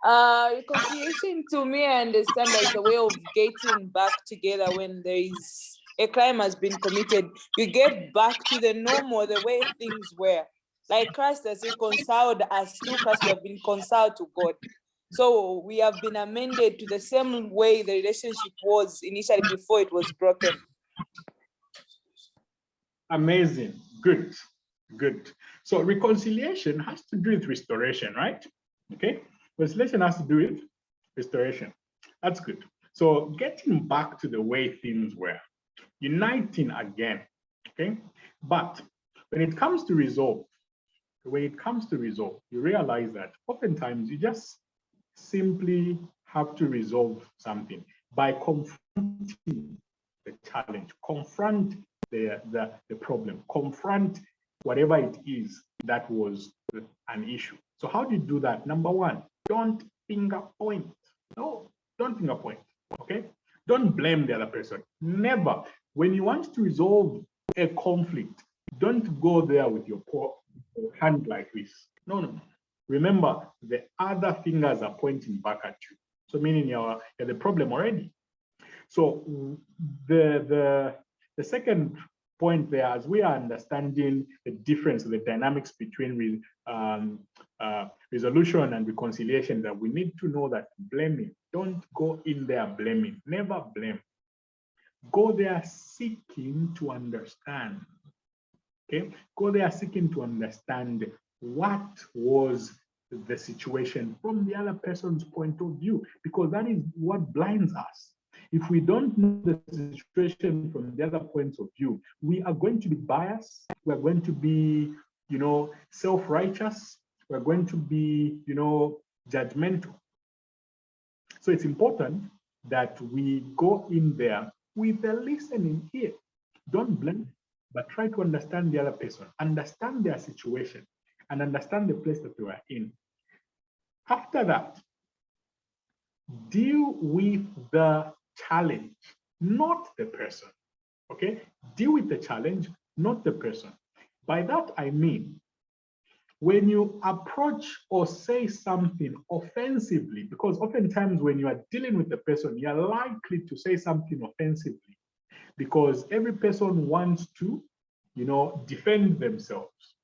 Reconciliation, to me, I understand as a way of getting back together when there is a crime has been committed. You get back to the normal, the way things were. Like Christ has reconciled us through Christ, we have been reconciled to God. So we have been amended to the same way the relationship was initially before it was broken. Amazing. Good. Good. So reconciliation has to do with restoration, right? Okay. Reconciliation has to do with restoration. That's good. So getting back to the way things were, uniting again. Okay. But when it comes to resolve, you realize that oftentimes you just simply have to resolve something by confronting the challenge, confront the problem, confront whatever it is that was an issue. So how do you do that? Number one, don't finger point. No, don't finger point. Okay? Don't blame the other person. Never. When you want to resolve a conflict, don't go there with your hand like this. No, no. Remember, the other fingers are pointing back at you. So meaning you're the problem already. So the second point there, as we are understanding the difference, the dynamics between resolution and reconciliation, that we need to know that blaming, don't go in there blaming, never blame. Go there seeking to understand. Okay, go there seeking to understand what was the situation from the other person's point of view, because that is what blinds us. If we don't know the situation from the other points of view, we are going to be biased. We're going to be, self-righteous. We're going to be, judgmental. So it's important that we go in there with a listening ear. Don't blame, but try to understand the other person, understand their situation, and understand the place that they are in. After that, deal with the challenge, not the person. Okay? Deal with the challenge, not the person. By that, I mean, when you approach or say something offensively, because oftentimes when you are dealing with the person, you're likely to say something offensively because every person wants to, defend themselves.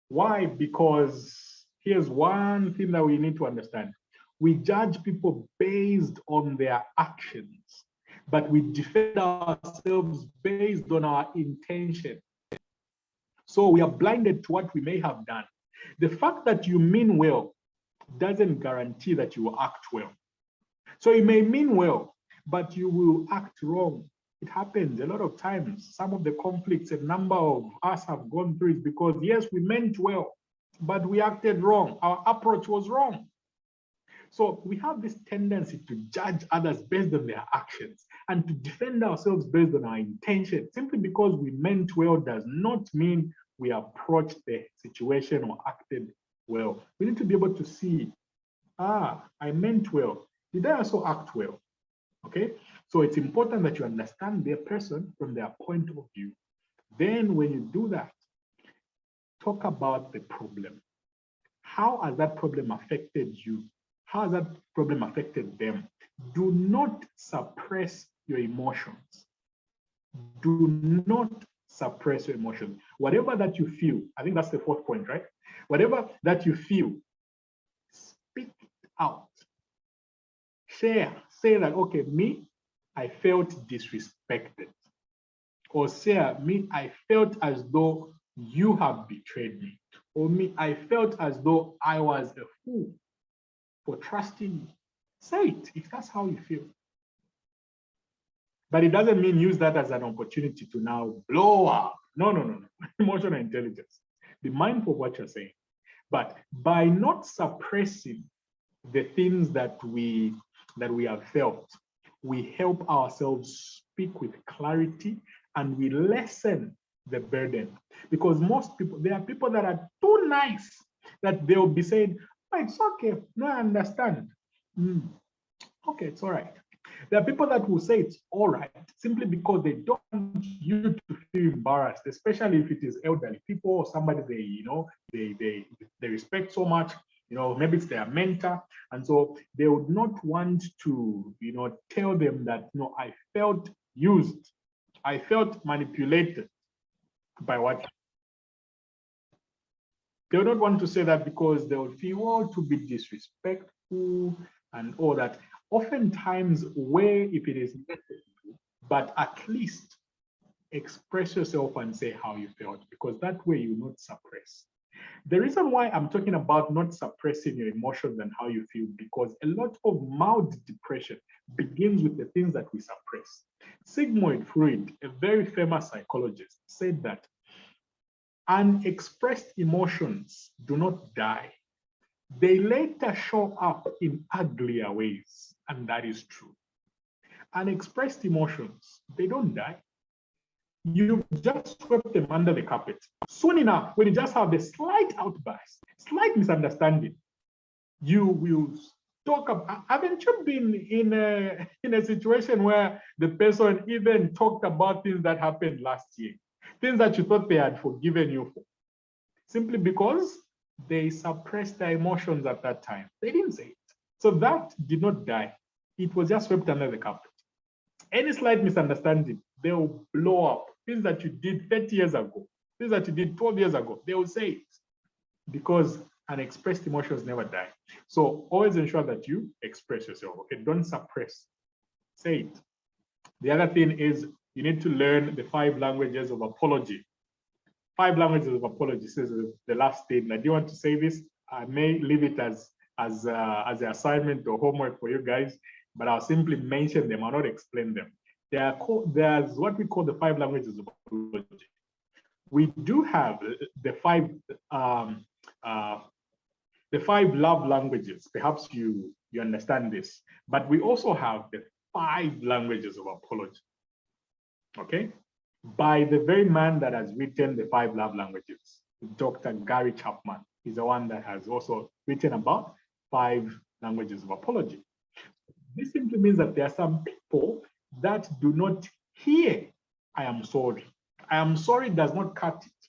Why? Because here's one thing that we need to understand. We judge people based on their actions, but we defend ourselves based on our intention. So we are blinded to what we may have done. The fact that you mean well doesn't guarantee that you will act well. So you may mean well, but you will act wrong. It happens a lot of times. Some of the conflicts a number of us have gone through is because, yes, we meant well, but we acted wrong. Our approach was wrong. So we have this tendency to judge others based on their actions and to defend ourselves based on our intention. Simply because we meant well does not mean we approached the situation or acted well. We need to be able to see, I meant well. Did I also act well? Okay, so it's important that you understand their person from their point of view. Then when you do that, talk about the problem. How has that problem affected you? How has that problem affected them? Do not suppress your emotions. Do not suppress your emotions. Whatever that you feel, I think that's the fourth point, right? Whatever that you feel, speak it out. Share. Say that, okay, me, I felt disrespected. Or say, me, I felt as though you have betrayed me. Or me, I felt as though I was a fool for trusting you. Say it if that's how you feel. But it doesn't mean use that as an opportunity to now blow up. No, no, no, no. Emotional intelligence. Be mindful of what you're saying. But by not suppressing the things that we have felt, we help ourselves speak with clarity and we lessen the burden. Because most people, there are people that are too nice that they'll be saying, oh, it's okay. No, I understand. Okay, it's all right. There are people that will say it's all right simply because they don't want you to feel embarrassed, especially if it is elderly people or somebody they respect so much. Maybe it's their mentor, and so they would not want to tell them that I felt used, I felt manipulated by what. They would not want to say that because they would feel to be disrespectful and all that. Oftentimes, where if it is necessary, but at least express yourself and say how you felt, because that way you will not suppress. The reason why I'm talking about not suppressing your emotions and how you feel, because a lot of mild depression begins with the things that we suppress. Sigmund Freud, a very famous psychologist, said that unexpressed emotions do not die. They later show up in uglier ways, and that is true. Unexpressed emotions, they don't die. You just swept them under the carpet. Soon enough, when you just have a slight outburst, slight misunderstanding, you will talk about. Haven't you been in a situation where the person even talked about things that happened last year, things that you thought they had forgiven you for, simply because they suppressed their emotions at that time? They didn't say it. So that did not die. It was just swept under the carpet. Any slight misunderstanding, they will blow up. Things that you did 30 years ago, things that you did 12 years ago, they will say it, because unexpressed emotions never die. So always ensure that you express yourself, okay? Don't suppress, say it. The other thing is you need to learn the 5 languages of apology. 5 languages of apology. This is the last statement. I do want to say this. I may leave it as an assignment or homework for you guys, but I'll simply mention them. I'll not explain them. There's what we call the 5 languages of apology. We do have the 5 love languages. Perhaps you understand this, but we also have the 5 languages of apology. Okay, by the very man that has written the 5 love languages, Dr. Gary Chapman. He's the one that has also written about 5 languages of apology. This simply means that there are some people that do not hear, I am sorry. I am sorry does not cut it.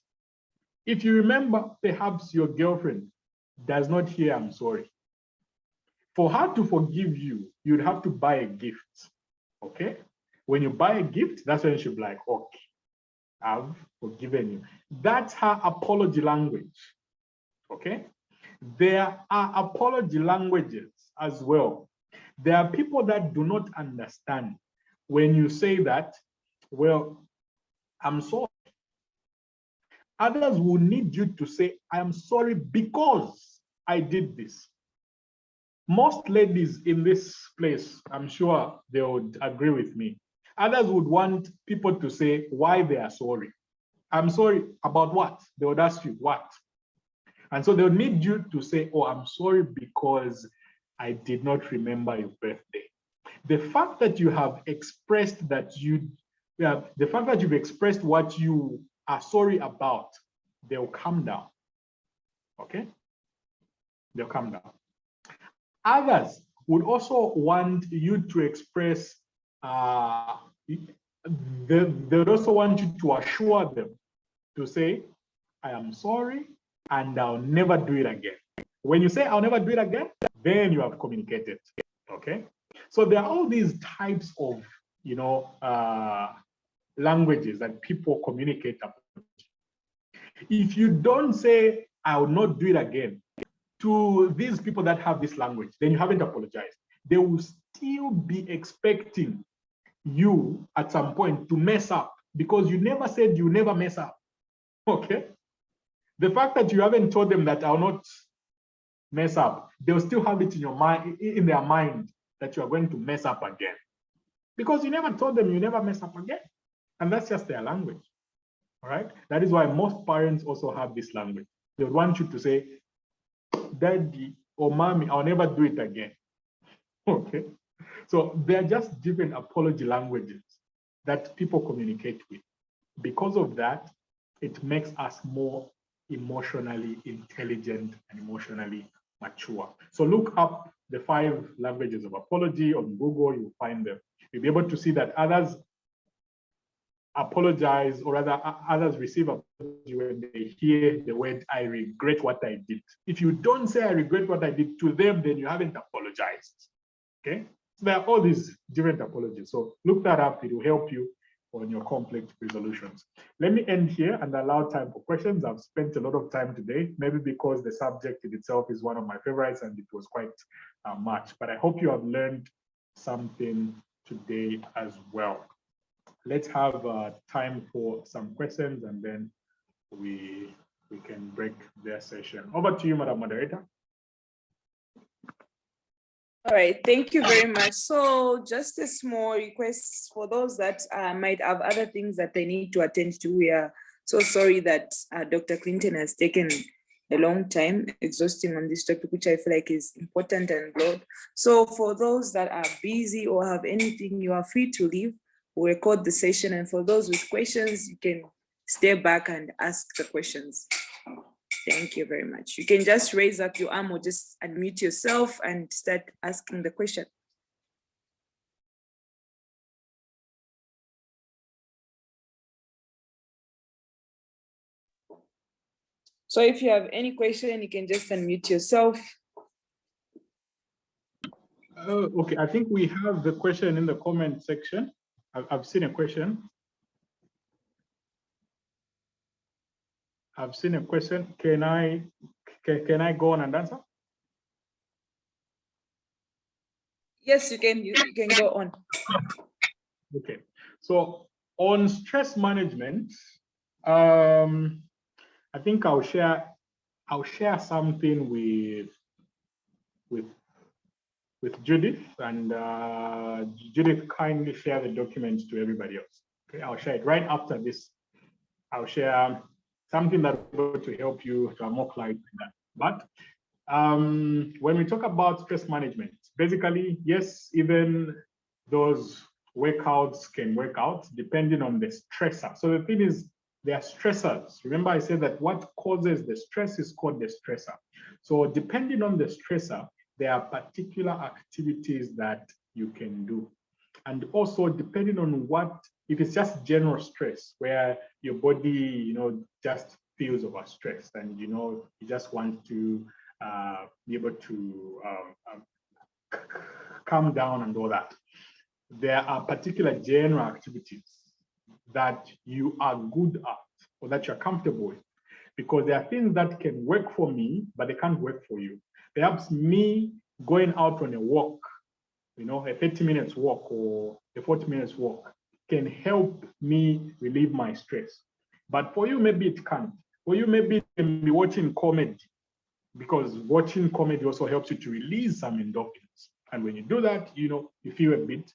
If you remember, perhaps your girlfriend does not hear, I'm sorry. For her to forgive you, you'd have to buy a gift, okay? When you buy a gift, that's when she'll be like, okay, I've forgiven you. That's her apology language, okay? There are apology languages as well. There are people that do not understand when you say that, well, I'm sorry. Others will need you to say, I am sorry because I did this. Most ladies in this place, I'm sure they would agree with me. Others would want people to say why they are sorry. I'm sorry about what? They would ask you what? And so they'll need you to say, oh, I'm sorry because I did not remember your birthday. The fact that you have expressed that the fact that you've expressed what you are sorry about, they'll calm down. Okay? They'll calm down. Others would also want you to express, they'd also want you to assure them to say, I am sorry and I'll never do it again. When you say I'll never do it again, then you have communicated. Okay? So there are all these types of, languages that people communicate about. If you don't say, I will not do it again, to these people that have this language, then you haven't apologized. They will still be expecting you at some point to mess up because you never said you never mess up. Okay? The fact that you haven't told them that I'll not mess up, they'll still have it in their mind that you are going to mess up again. Because you never told them you never mess up again. And that's just their language. All right. That is why most parents also have this language. They want you to say, Daddy or Mommy, I'll never do it again. Okay. So they're just different apology languages that people communicate with. Because of that, it makes us more emotionally intelligent and emotionally mature. So look up the 5 languages of apology on Google, you'll find them. You'll be able to see that others apologize, or rather others receive apology when they hear the word, I regret what I did. If you don't say I regret what I did to them, then you haven't apologized. Okay? So there are all these different apologies. So look that up, it will help you on your conflict resolutions. Let me end here and allow time for questions. I've spent a lot of time today, maybe because the subject in itself is one of my favorites and it was quite much, but I hope you have learned something today as well. Let's have time for some questions and then we can break their session. Over to you, Madam Moderator. All right, thank you very much. So just a small request for those that might have other things that they need to attend to. We are so sorry that Dr. Clinton has taken a long time exhausting on this topic, which I feel like is important and broad. So for those that are busy or have anything, you are free to leave. We'll record the session. And for those with questions, you can stay back and ask the questions. Thank you very much. You can just raise up your arm or just unmute yourself and start asking the question. So if you have any question, you can just unmute yourself. Okay, I think we have the question in the comment section. I've seen a question. I've seen a question. Can I go on and answer? Yes, you can. You can go on. Okay. So on stress management, I think I'll share something with Judith, and Judith kindly share the document to everybody else. Okay, I'll share it right after this. I'll share something that will to help you to have more clarity on that. But when we talk about stress management, basically, yes, even those workouts can work out depending on the stressor. So the thing is, there are stressors. Remember, I said that what causes the stress is called the stressor. So depending on the stressor, there are particular activities that you can do. And also depending on what, if it's just general stress where your body, just feels overstressed and, you just want to be able to calm down and all that. There are particular general activities that you are good at or that you're comfortable with, because there are things that can work for me, but they can't work for you. Perhaps me going out on a walk, a 30 minutes walk or a 40 minutes walk can help me relieve my stress. But for you, maybe it can't. For you, maybe it can be watching comedy, because watching comedy also helps you to release some endorphins. And when you do that, you feel a bit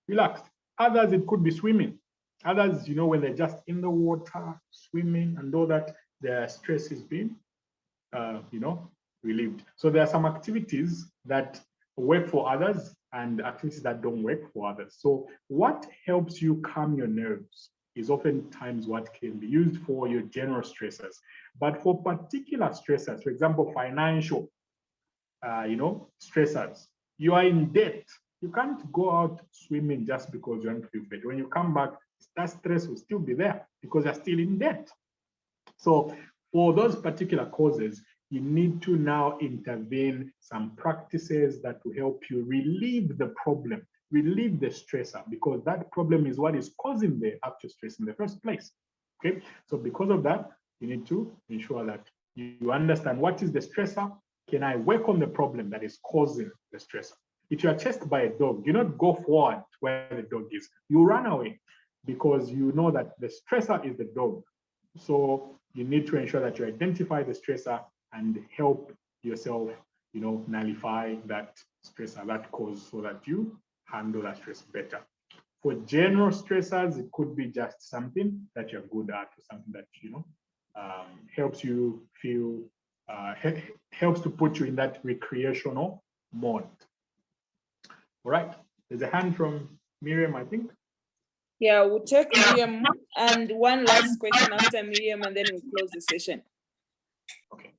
relaxed. Others, it could be swimming. Others, when they're just in the water, swimming and all that, their stress is being, relieved. So there are some activities that work for others and activities that don't work for others. So what helps you calm your nerves is oftentimes what can be used for your general stressors. But for particular stressors, for example, financial, stressors, you are in debt. You can't go out swimming just because you want to feel better. When you come back, that stress will still be there because you're still in debt. So for those particular causes, you need to now intervene some practices that will help you relieve the problem, relieve the stressor, because that problem is what is causing the actual stress in the first place. Okay, so because of that, you need to ensure that you understand what is the stressor. Can I work on the problem that is causing the stressor? If you are chased by a dog, you not go forward where the dog is. You run away because you know that the stressor is the dog. So you need to ensure that you identify the stressor and help yourself, nullify that stressor that cause so that you handle that stress better. For general stressors, it could be just something that you're good at or something that, helps you feel, helps to put you in that recreational mode. All right, there's a hand from Miriam, I think. Yeah, we'll take Miriam and one last question after Miriam, and then we'll close the session. Okay.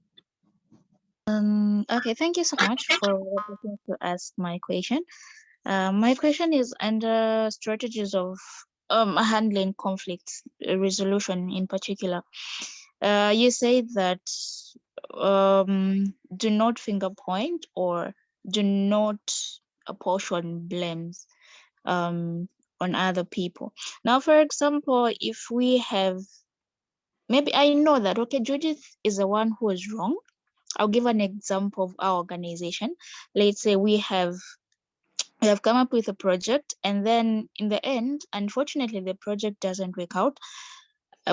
Okay, thank you so much for letting to ask my question. My question is under strategies of handling conflicts resolution in particular. You say that do not finger point or do not apportion blames on other people. Now, for example, if we have, maybe I know that, okay, Judith is the one who is wrong. I'll give an example of our organization. Let's say we have come up with a project, and then in the end, unfortunately, the project doesn't work out.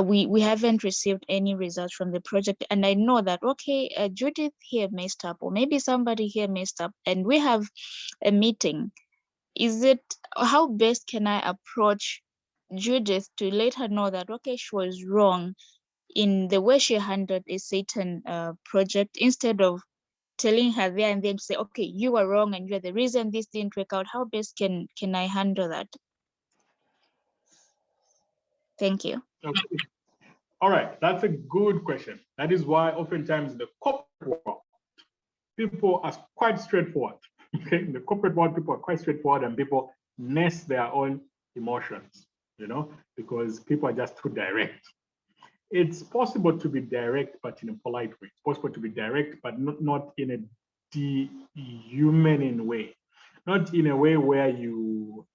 We haven't received any results from the project, and I know that, okay, Judith here messed up, or maybe somebody here messed up, and we have a meeting. Is it, how best can I approach Judith to let her know that, okay, she was wrong in the way she handled a certain project, instead of telling her there and then to say, okay, you were wrong and you're the reason this didn't work out? How best can I handle that? Thank you. Okay. All right, that's a good question. That is why oftentimes in the corporate world, people are quite straightforward. Okay, in the corporate world, people are quite straightforward and people nest their own emotions, because people are just too direct. It's possible to be direct, but in a polite way. It's possible to be direct, but not in a dehumaning way, not in a way where you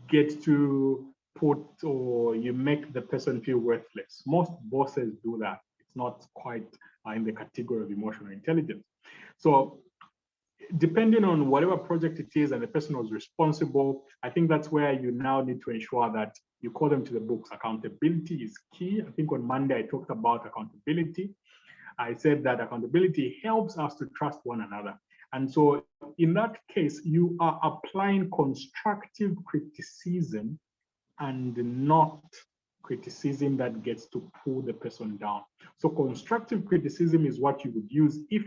get to put or you make the person feel worthless. Most bosses do that. It's not quite in the category of emotional intelligence. So depending on whatever project it is and the person was responsible, I think that's where you now need to ensure that you call them to the books. Accountability is key. I think on Monday I talked about accountability. I said that accountability helps us to trust one another. And so in that case, you are applying constructive criticism and not criticism that gets to pull the person down. So constructive criticism is what you would use if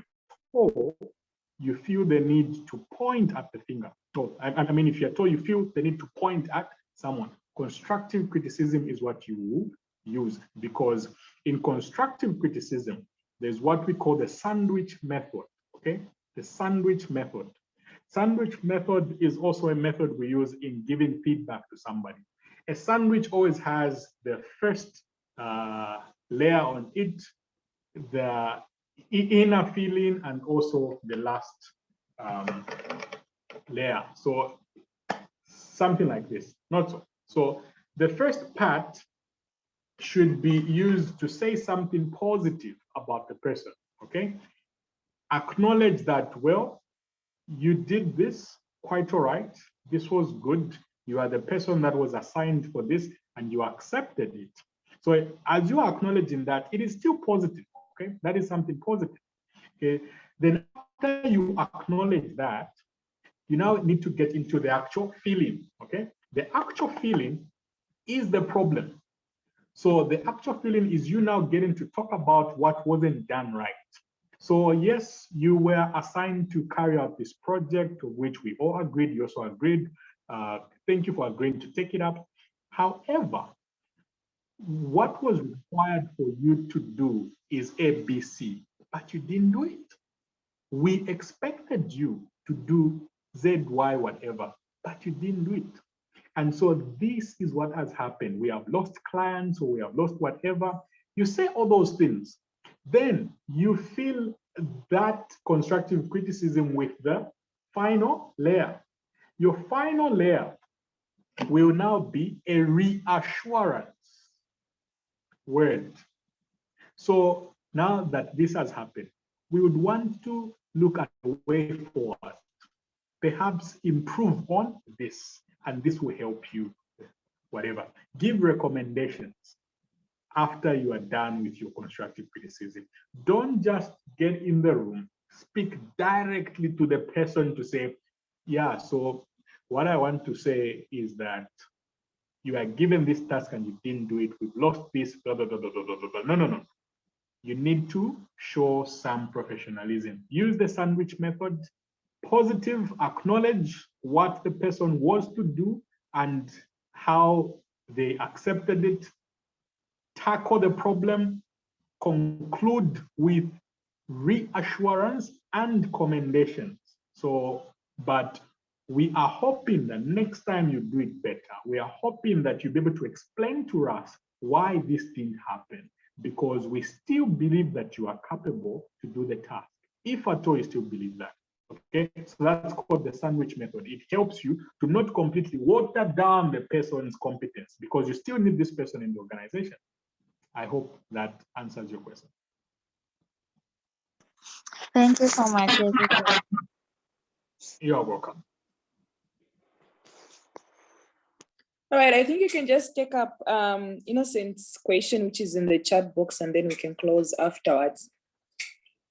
you feel the need to point at the finger. So, I mean, if you're told you feel the need to point at someone, constructive criticism is what you use, because in constructive criticism, there's what we call the sandwich method, okay? The sandwich method. Sandwich method is also a method we use in giving feedback to somebody. A sandwich always has the first layer on it, the inner feeling, and also the last layer. So something like this, not so. So the first part should be used to say something positive about the person, okay? Acknowledge that, well, you did this quite all right. This was good. You are the person that was assigned for this and you accepted it. So as you are acknowledging that, it is still positive, okay? That is something positive, okay? Then after you acknowledge that, you now need to get into the actual feeling, okay? The actual feeling is the problem. So the actual feeling is you now getting to talk about what wasn't done right. So yes, you were assigned to carry out this project, of which we all agreed, you also agreed. Thank you for agreeing to take it up. However, what was required for you to do is ABC, but you didn't do it. We expected you to do Z, Y, whatever, but you didn't do it. And so this is what has happened. We have lost clients, or we have lost whatever. You say all those things. Then you fill that constructive criticism with the final layer. Your final layer will now be a reassurance word. So now that this has happened, we would want to look at a way forward, perhaps improve on this, and this will help you, whatever. Give recommendations after you are done with your constructive criticism. Don't just get in the room, speak directly to the person to say, Yeah, so what I want to say is that you are given this task and you didn't do it, we've lost this, blah, blah, blah, blah, blah, blah, blah, blah. No, no, no. You need to show some professionalism. Use the sandwich method, positive, acknowledge what the person was to do and how they accepted it, tackle the problem, conclude with reassurance and commendations. So, but we are hoping that next time you do it better. We are hoping that you'll be able to explain to us why this didn't happen, because we still believe that you are capable to do the task, if at all you still believe that. Okay, so that's called the sandwich method. It helps you to not completely water down the person's competence, because you still need this person in the organization. I hope that answers your question. Thank you so much. You're welcome. All right, I think you can just take up Innocent's question, which is in the chat box, and then we can close afterwards.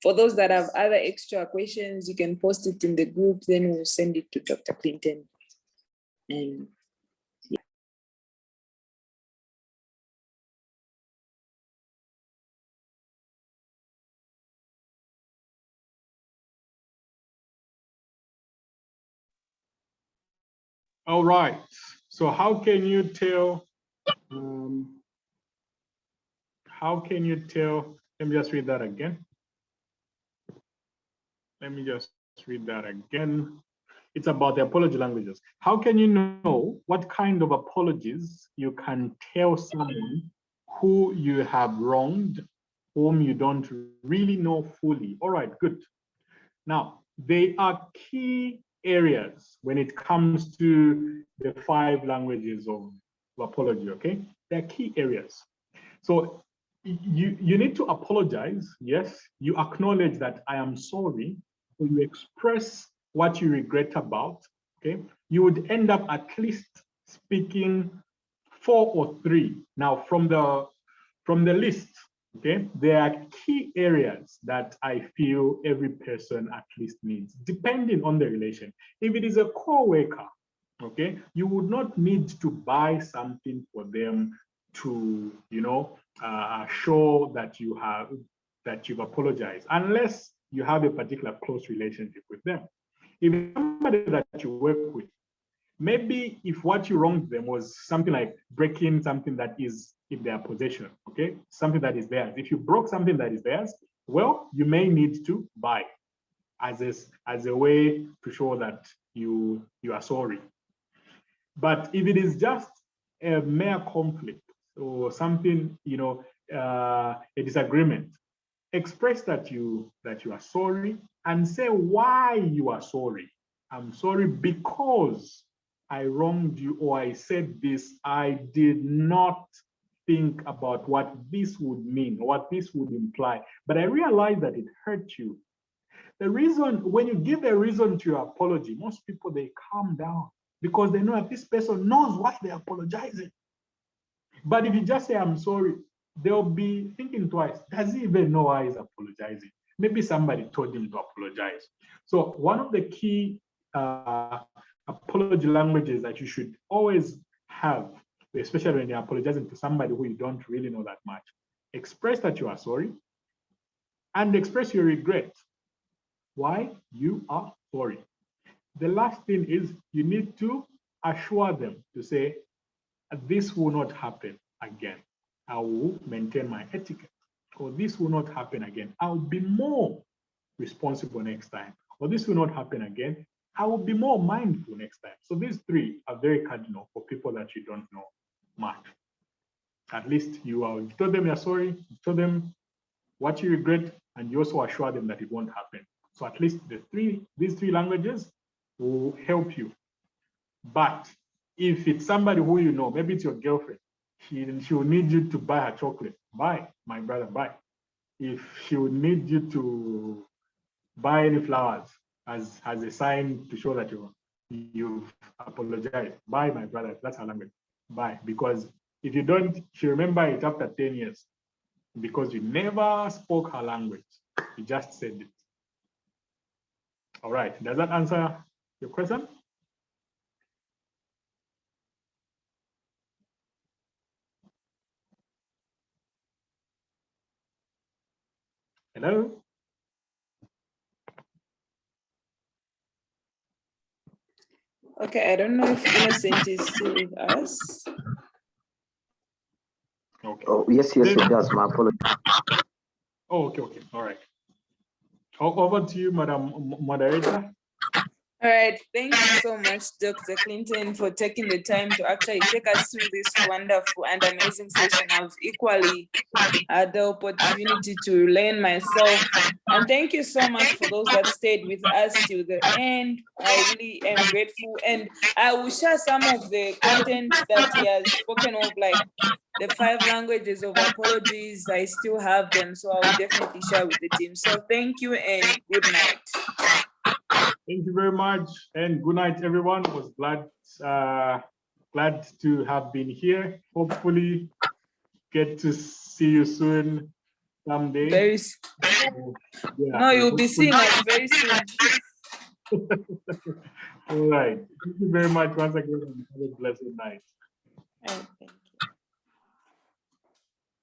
For those that have other extra questions, you can post it in the group, then we'll send it to Dr. Clinton. And yeah. All right. So how can you tell? How can you tell? Let me just read that again. Let me just read that again. It's about the apology languages. How can you know what kind of apologies you can tell someone who you have wronged, whom you don't really know fully? All right, good. Now, they are key areas when it comes to the 5 languages of apology, okay? They're key areas. So you need to apologize. Yes, you acknowledge that I am sorry, or you express what you regret about, okay? You would end up at least speaking 4 or 3. Now, from the list, okay, there are key areas that I feel every person at least needs, depending on the relation. If it is a co-worker, okay, you would not need to buy something for them to, show that you've apologized, unless you have a particular close relationship with them. If it's somebody that you work with, maybe if what you wronged them was something like breaking something that is in their possession, okay, something that is theirs. If you broke something that is theirs, well, you may need to buy as a way to show that you are sorry. But if it is just a mere conflict or something, a disagreement, express that you are sorry and say why you are sorry. I'm sorry because I wronged you, or I said this, I did not think about what this would mean, what this would imply, but I realized that it hurt you. The reason, when you give a reason to your apology, most people, they calm down because they know that this person knows what they're apologizing. But if you just say, I'm sorry, they'll be thinking twice. Does he even know why he's apologizing? Maybe somebody told him to apologize. So one of the key apology languages that you should always have, especially when you're apologizing to somebody who you don't really know that much, express that you are sorry and express your regret. Why you are sorry. The last thing is you need to assure them to say, this will not happen again. I will maintain my etiquette. Or this will not happen again. I'll be more responsible next time. Or this will not happen again. I will be more mindful next time. So these 3 are very cardinal for people that you don't know much. At least you told them you're sorry, you told them what you regret, and you also assure them that it won't happen. So at least these 3 languages will help you. But if it's somebody who you know, maybe it's your girlfriend, she will need you to buy her chocolate. Buy, my brother, buy. If she will need you to buy any flowers as a sign to show that you've apologized, buy, my brother. That's her language. Buy, because if you don't, she'll remember it after 10 years because you never spoke her language. You just said it. All right. Does that answer Your question? Hello? Okay, I don't know if Innocent is still with us. Okay. Oh, yes, it does. My apologies. Oh, okay. All right. Over to you, Madam Moderator. All right, thank you so much, Dr. Clinton, for taking the time to actually take us through this wonderful and amazing session. I've equally had the opportunity to learn myself. And thank you so much for those that stayed with us till the end. I really am grateful. And I will share some of the content that he has spoken of, like the 5 languages of apologies. I still have them, so I will definitely share with the team. So thank you and good night. Thank you very much, and good night, everyone. Was glad to have been here. Hopefully, get to see you soon someday. Very soon. Yeah, No, you'll be hopefully. seeing us very soon. All right. Thank you very much once again. Have a blessed night. Okay.